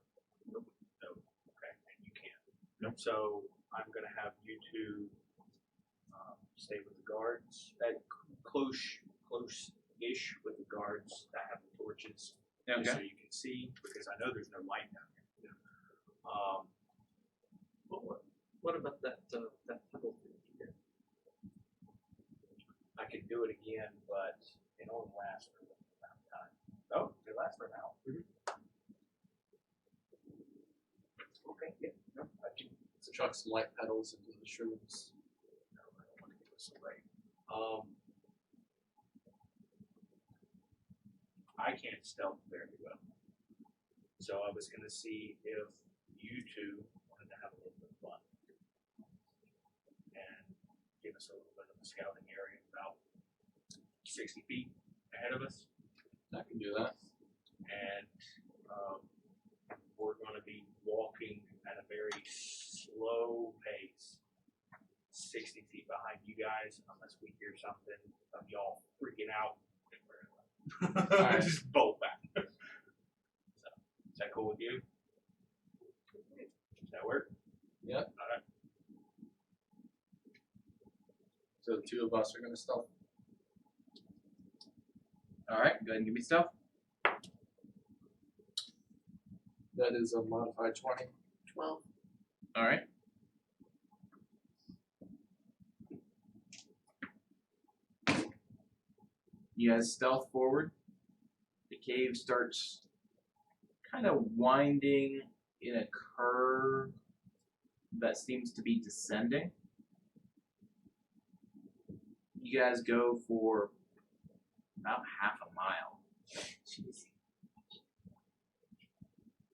Nope. No. Okay, and you can't. Nope. So I'm gonna have you two stay with the guards at close-ish with the guards that have the torches, just so you can see, because I know there's no light down here. What about that pebble thing you did? I could do it again, but it only lasts for a amount of time. Oh, it lasts for an hour. Okay, yeah, no, I can. Chuck some light petals into the shrooms. No, I don't want to give us away. I can't stealth very well, so I was going to see if you two wanted to have a little bit of fun and give us a little bit of a scouting area about 60 feet ahead of us. I can do that. And we're going to be walking at a very slow pace, 60 feet behind you guys, unless we hear something of y'all freaking out. Alright. Just bolt back. So, is that cool with you? Does that work? Yep. Alright. So the two of us are gonna stealth. Alright, go ahead and give me stuff. That is a modified 20. 12. Alright. You guys stealth forward. The cave starts kind of winding in a curve that seems to be descending. You guys go for about half a mile.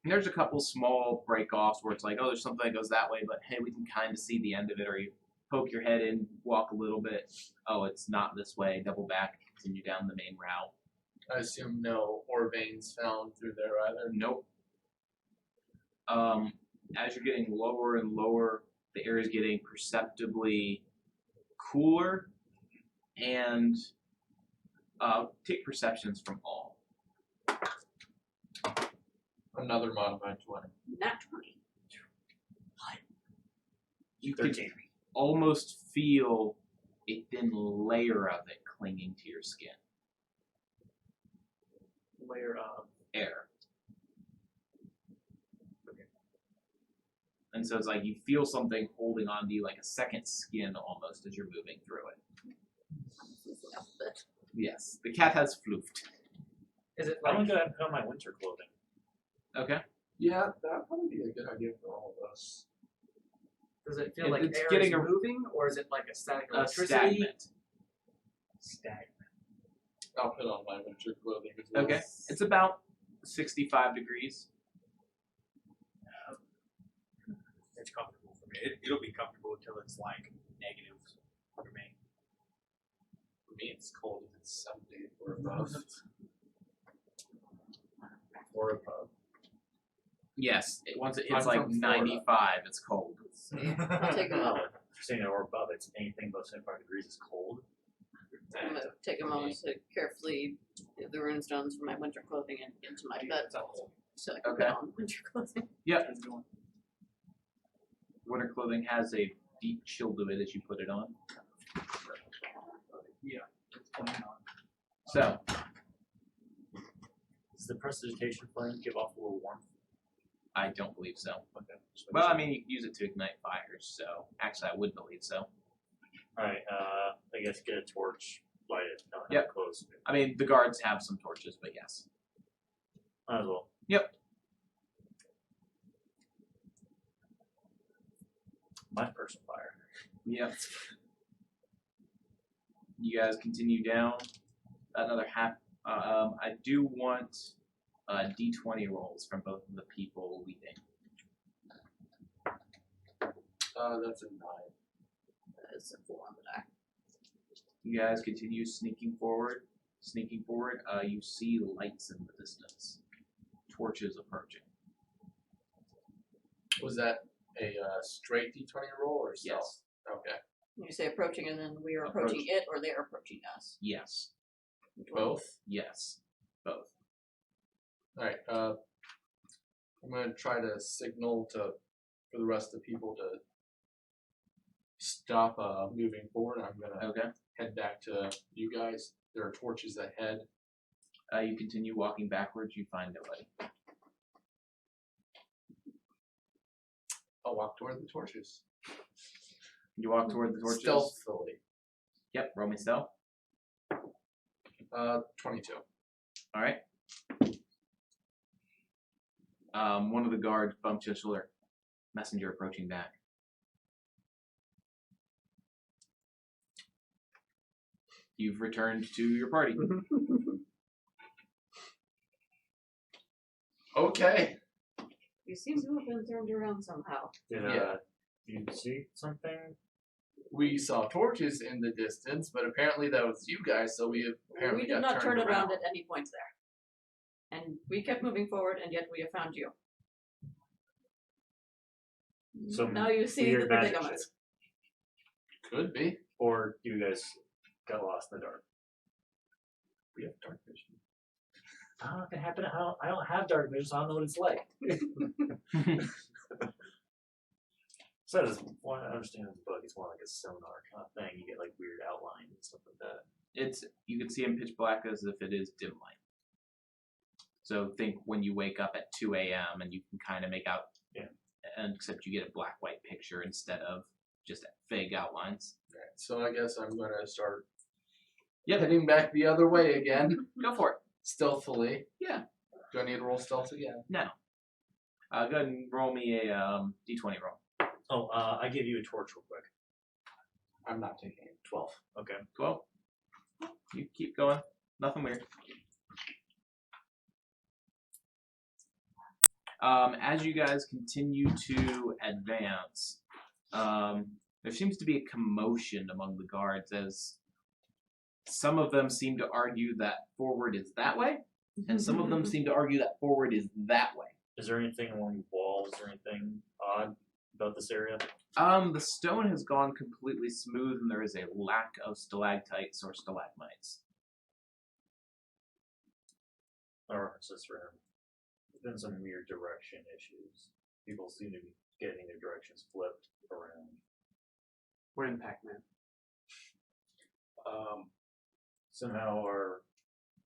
And there's a couple small break-offs where it's like, oh, there's something that goes that way, but hey, we can kind of see the end of it, or you poke your head in, walk a little bit. Oh, it's not this way. Double back, continue down the main route. I assume no ore veins found through there either. Nope. As you're getting lower and lower, the air is getting perceptibly cooler, and take perceptions from all. Another modified 20. Nat 20. You can 13. almost feel a thin layer of it clinging to your skin. Layer of Air. And so it's like you feel something holding on to you, like a second skin almost, as you're moving through it. This is an outfit. Yes, the cat has floofed. is it I'm like gonna go ahead and put on my winter clothing. Okay. Yeah, that'd probably be a good idea for all of us. does it feel like It's air getting is a- moving, or is it like a static A electricity? stagnant. Stagnant. I'll put on my winter clothing as well. Okay. It's about 65 degrees. It's comfortable for me. It'll be comfortable until it's like negative for me. For me, it's cold if it's 70 or above. Or above. Yes, once it hits I'm like from Florida. 95, it's cold. I'll take them out. If you're saying or above, it's anything above 75 degrees is cold. take a moment to carefully get the runestones from my winter clothing and into my bed so I can Okay. put on winter clothing. Yep. Winter clothing has a deep chill to it as you put it on. So, Does the prestidigitation flame give off a little warmth? I don't believe so. Okay. just Well, I making mean, you can use it to ignite fires, so actually I would believe so. sure. Alright, I guess get a torch, light it, not have Yep. it close. I mean, the guards have some torches, but yes. Might as well. Yep. My personal fire. Yep. You guys continue down another half. I do want D20 rolls from both of the people leading. That's a 9. It's a 4 on the die. You guys continue sneaking forward. You see lights in the distance. Torches approaching. Was that a straight D20 roll or stealth? Yes. Okay. You say approaching and then we are approaching it or they are approaching us? Yes. Which one? Both? Yes. Both. Alright, I'm gonna try to signal for the rest of the people to stop moving forward. I'm gonna Okay. head back to you guys. There are torches ahead. You continue walking backwards. You find nobody. I'll walk toward the torches. You walk toward the torches. Stealthily. Yep. Roll me stealth. 22. All right. One of the guards bumps your shoulder. Messenger approaching back. You've returned to your party. Okay. You seem to have been turned around somehow. Did Yeah. you see something? We saw torches in the distance, but apparently that was you guys, so we apparently We did got not turn turned around at any point there. And we kept moving forward and yet we have found you. Some now you see weird the magic predicament. shit. Could be. Or you guys got lost in the dark? We have dark vision. I don't know if it happened. I don't have dark vision, so I don't know what it's like. So that's what I understand in the book. It's more like a sonar kind of thing. You get like weird outlines and stuff like that. You can see in pitch black as if it is dim light. So think when you wake up at 2 a.m. and you can kind of make out, and except you get a black white picture instead of just vague outlines. Alright, so I guess I'm gonna start Yep. heading back the other way again, Go for it. stealthily. Yeah. Do I need to roll stealth again? No. Go ahead and roll me a d20 roll. Oh, I give you a torch real quick. I'm not taking it. 12. Okay. 12. You keep going. Nothing weird. As you guys continue to advance, there seems to be a commotion among the guards as some of them seem to argue that forward is that way, and some of them seem to argue that forward is that way. Is there anything along the walls or anything odd about this area? The stone has gone completely smooth, and there is a lack of stalactites or stalagmites. Or it's just random. There's been some weird direction issues. People seem to be getting their directions flipped around. We're in Pac-Man. Somehow our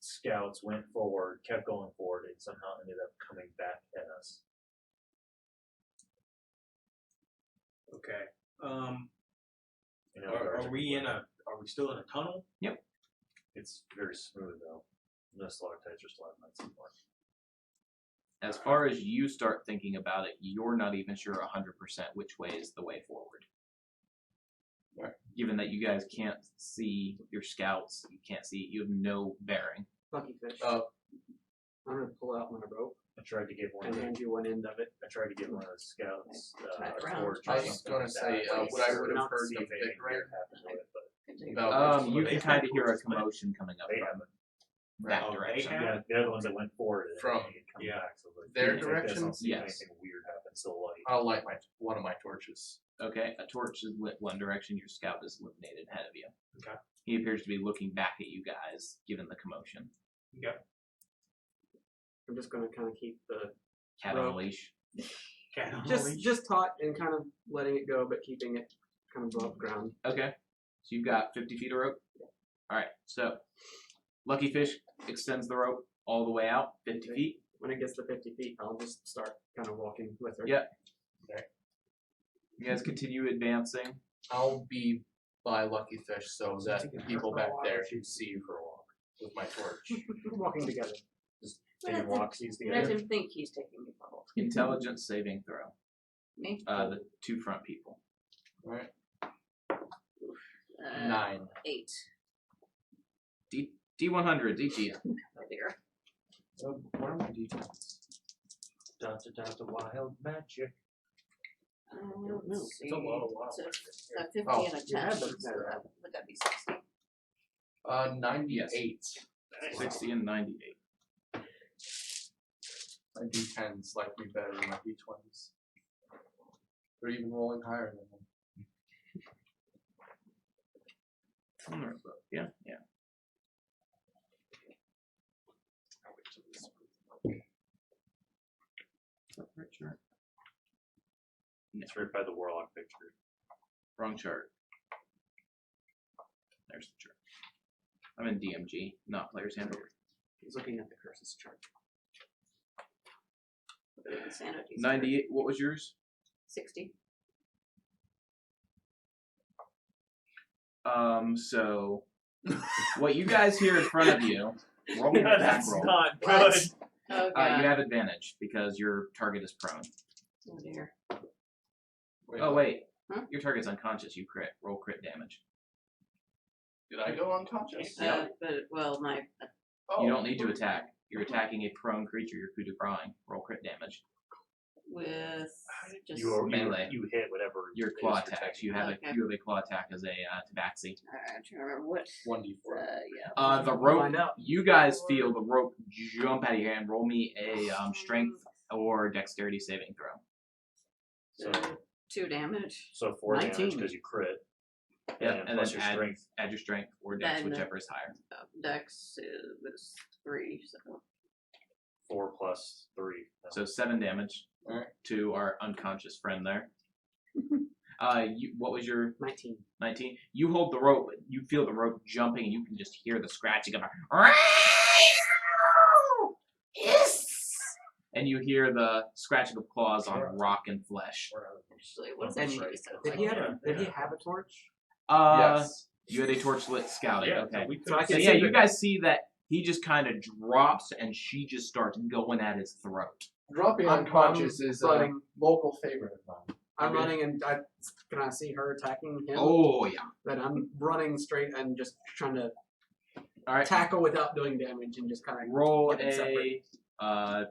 scouts went forward, kept going forward, and somehow ended up coming back at us. Okay. You know, guards Are we complaining. Are we still in a tunnel? It's very smooth though. No stalactites or stalagmites anymore. As far as you start thinking about it, you're not even sure 100% which way is the way forward. Right. Given that you guys can't see your scouts, you have no bearing. Lucky fish. Uh, I'm gonna pull out my rope I tried to give one. and hand you one end of it. I tried to give one of the scouts Tie it a around. torch. I or was something gonna like say, that. what I would have Not heard See the if anything bickering weird happened with it, but about You They can kind of have hear a torches, but commotion coming up they from haven't. that Oh, they direction. have? Yeah, they're the ones that went forward. And From- they come yeah. back, so like, their things like this, I don't directions? see Yes. anything weird happen. So like, I'll light one of my torches. Okay, a torch is lit one direction. Your scout is illuminated ahead of you. Okay. He appears to be looking back at you guys, given the commotion. I'm just gonna kind of keep the Cat on a Rope. leash. just taut and kind of letting it go, but keeping it kind of above ground. Okay. So you've got 50 feet of rope? Alright, so Lucky Fish extends the rope all the way out, 50 feet. When it gets to 50 feet, I'll just start kind of walking with her. Yep. You guys continue advancing. I'll be by Lucky Fish so that the people back there can see you for a walk with my torch. Walking together. Taking walksies Let together. him think he's taking me for a walk. Intelligence saving throw. Me? The two front people. Alright. 9. 9. 8. D100s, each of you. Oh dear. What are my details? Wild magic. Let's see. It's a lot of wild. So, a 50 Oh, and a 10. yeah, but- So that, would that be 60? 98. 60 and 98. My D10s like me better than my D20s. They're even rolling higher than them. Yeah, yeah. Right chart. It's right by the warlock picture. Wrong chart. There's the chart. I'm in DMG, not Player's Handbook. He's looking at the curses chart. Insanity. 98. What was yours? 60. So what you guys hear in front of you? Roll me an attack That's roll. not What? good. Oh god. You have advantage because your target is prone. Oh dear. Oh wait, Huh? your target's unconscious. You crit. Roll crit damage. Did I go unconscious? But well, my Oh. You don't need to attack. You're attacking a prone creature. You're coup de grace. Roll crit damage. with just melee. You hit whatever Your it is claw you're attacks. attacking. You have Okay. you have a claw attack as a tabaxi. I'm trying to remember what. 1d4. Yeah. The We'll rope. find out. You guys feel the rope jump out of your hand. Roll me a strength or dexterity saving throw. So, 2 damage. so 4 damage 19. because you crit. Yeah, and and plus then your strength. add your strength or dex, Then, whichever is higher. Dex was 3, so 4 plus 3. So 7 damage Alright. to our unconscious friend there. What was your 19. 19? You hold the rope. You feel the rope jumping, and you can just hear the scratching of and you hear the scratching of claws on rock and flesh. actually, what does And that shitty sound Did like? he have a torch? Yes. You had a torch lit scouting. Yeah, Okay. we So I So can yeah, see you the- guys see that he just kind of drops, and she just starts going at his throat. Dropping I'm unconscious is a running. local favorite of mine. I'm Okay. running and can I see her attacking him? Oh yeah. Then I'm running straight and just trying to All right. tackle without doing damage and just kind of Roll Get them separate. a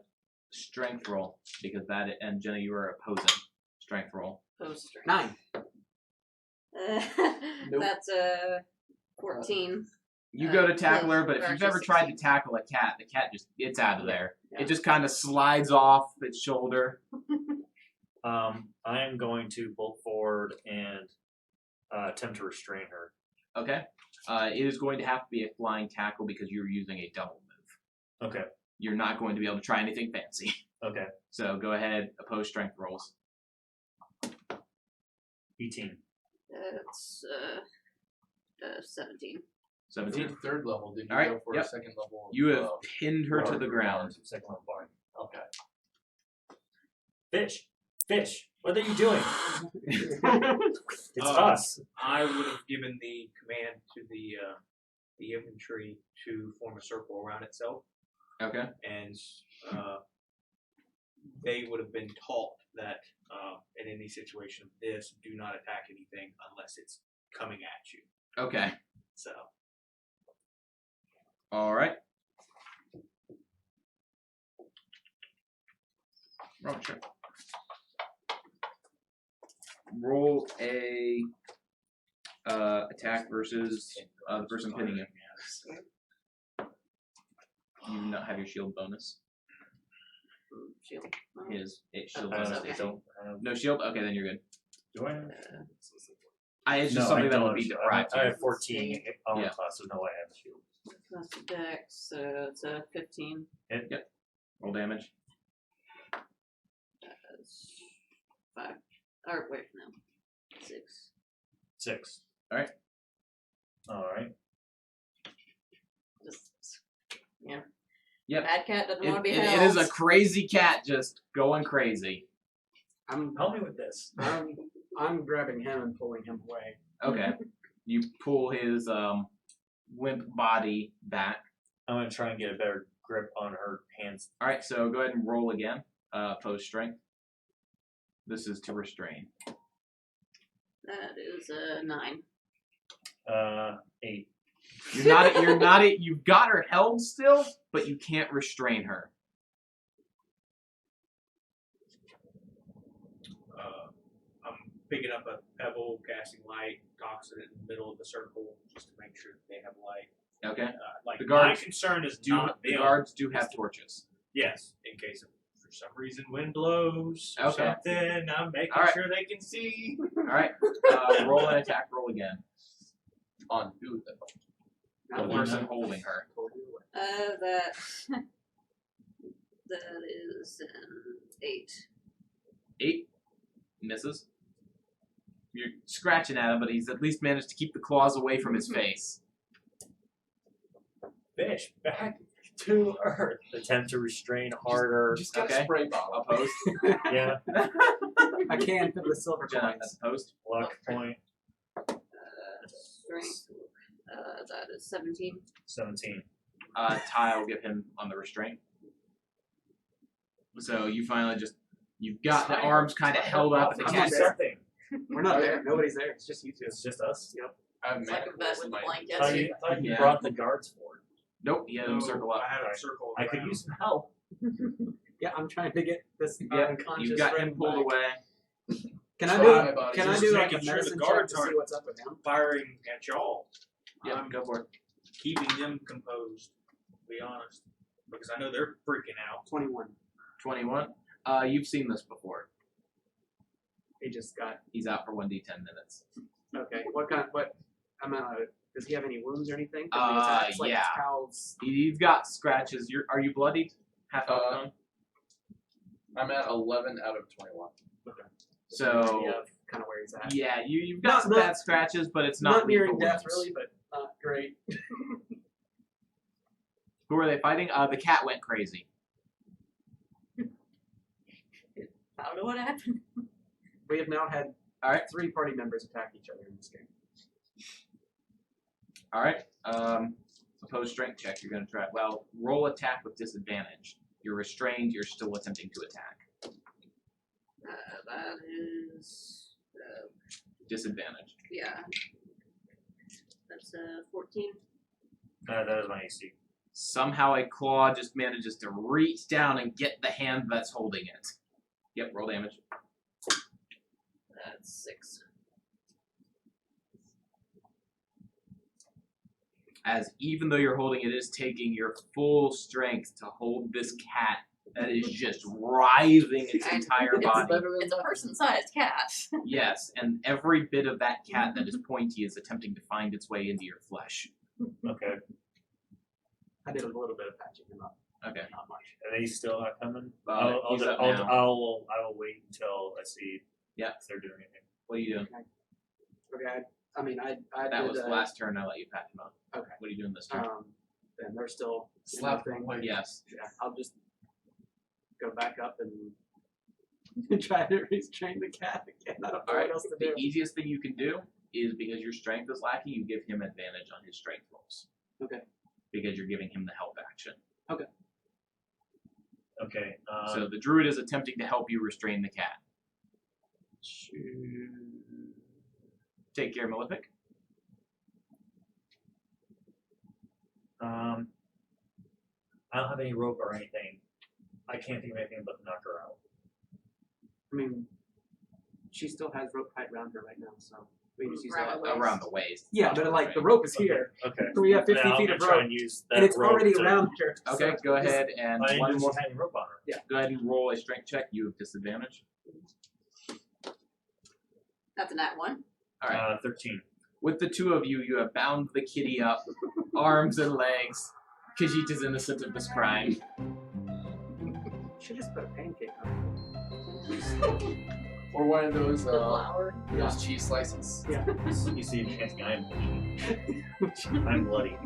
strength roll because that and Jenna, you are opposing strength roll. Post strength. 9. Nope. That's 14. You go to tackle her, but if or you've ever actually tried to tackle a cat, the cat just it's out of there. Yeah. It just kind of slides off its shoulder. I am going to bolt forward and attempt to restrain her. Okay. It is going to have to be a flying tackle because you're using a double move. Okay. You're not going to be able to try anything fancy. Okay. So go ahead, oppose strength rolls. 18. That's 17. 17. Third level. Did you All right, go for yep. a second level? You have of, pinned her to Bard the or ground. Second level bard. Okay. Fish! What are you doing? It's us. I would have given the command to the infantry to form a circle around itself, Okay. and they would have been taught that in any situation of this, do not attack anything unless it's coming at you. Okay. So All right. Wrong check. Roll a attack versus the person pinning you. You do not have your shield bonus. Shield. His shield That's bonus. okay. is- No shield. Okay, then you're good. Do I? It's just No, something I that don't would be have shield. deprived. I have 14 armor Yeah. class, so no way I have a shield. Plus the dex, so it's a 15. Roll damage. That's 5. Or wait, no. 6. 6. Alright. Alright. Just, yeah. Yep. Bad cat doesn't It, want to be it held. is a crazy cat just going crazy. Help me with this. I'm grabbing him and pulling him away. Okay. You pull his limp body back. I'm gonna try and get a better grip on her hands. Alright, so go ahead and roll again. Opposed strength. This is to restrain. That is a 9. 8. You've got her held still, but you can't restrain her. I'm picking up a pebble, casting light, tossing it in the middle of the circle just to make sure that they have light. Okay. Like The my guards concern is The not them. guards do have torches. Yes, in case of, for some reason wind blows or Okay. something, I'm making All right. sure they can see. Alright. Roll an attack roll again. On who? The person holding her. That is an 8. 8 misses. You're scratching at him, but he's at least managed to keep the claws away from his face. Fish back to earth. Attempt to restrain harder. Just get Okay. a spray bottle. Opposed? Yeah. I can fit with silver Jenna, coins. that's opposed. Luck point. Strength. That is 17. 17. Ty will give him on the restraint. So you finally you've got the arms kind of held up and the I'm cat. not there. Something. We're not there. Nobody's there. It's just you two. It's just us. Yep. I have It's like a mana vet crystals with in the my- blankets. I thought you Yeah. brought the guards forward. Nope, he had him circle up. I had a Alright. circle. I could around. use some help. Yeah, I'm trying to get this Yep, unconscious you've got him friend pulled back. away. Can I Try, do? buddy. Can I Just do like a making sure the medicine check guards to see aren't- what's up with him? firing at y'all. Yep, I'm go for it. keeping them composed, to be honest. Because I know they're freaking out. 21. 21. You've seen this before. He just got. He's out for 1d10 minutes. Okay. What amount of? Does he have any wounds or anything? from the Uh, attacks? Like yeah. How's, He's got scratches. Are you bloodied? Half health Uh, gone? I'm at 11 out of 21. So kind of where he's at. yeah, you've got Not- some not- bad scratches, but it's not nearing lethal death wounds. really, but not great. Who are they fighting? The cat went crazy. How do what happened? We have now had Alright. 3 party members attack each other in this game. All right. Opposed strength check. You're gonna try. Well, roll attack with disadvantage. You're restrained. You're still attempting to attack. That is Disadvantage. yeah. That's 14. That is my AC. Somehow a claw just manages to reach down and get the hand that's holding it. Yep. Roll damage. That's 6. As even though you're holding it, is taking your full strength to hold this cat that is just writhing its entire body. It's a person-sized cat. Yes, and every bit of that cat that is pointy is attempting to find its way into your flesh. Okay. I did a little bit of patching him up. Okay. Not much. Are they still not coming? He's up now. I will wait until I see Yeah. if they're doing anything. What are you doing? Okay. I mean, I That did. was the last turn. I let you patch him up. Okay. What are you doing this turn? And they're still Slap thing. him away. Yes. Yeah, I'll just go back up and try to restrain the cat again. I don't know All right. what else to The do. easiest thing you can do is because your strength is lacking, you give him advantage on his strength rolls. Okay. Because you're giving him the help action. Okay. So the druid is attempting to help you restrain the cat. Take care, Malefic. I don't have any rope or anything. I can't think of anything but knock her out. I mean, she still has rope tied around her right now, so we just use Around that. the waist. Around the waist. Yeah, but like the rope is here. Okay. So we have 50 Then I'm feet gonna of try rope, and use that and it's rope already to- around her. Okay, so go just- ahead and I one didn't more. have any rope on her. Go ahead and roll a strength check. You have disadvantage. That's a nat 1. Alright. 13. With the two of you, you have bound the kitty up, arms and legs. Khajiit is innocent of this crime. Should just put a pancake on Or one of those The flower. those cheese slices. You see him chanting, I'm bloody.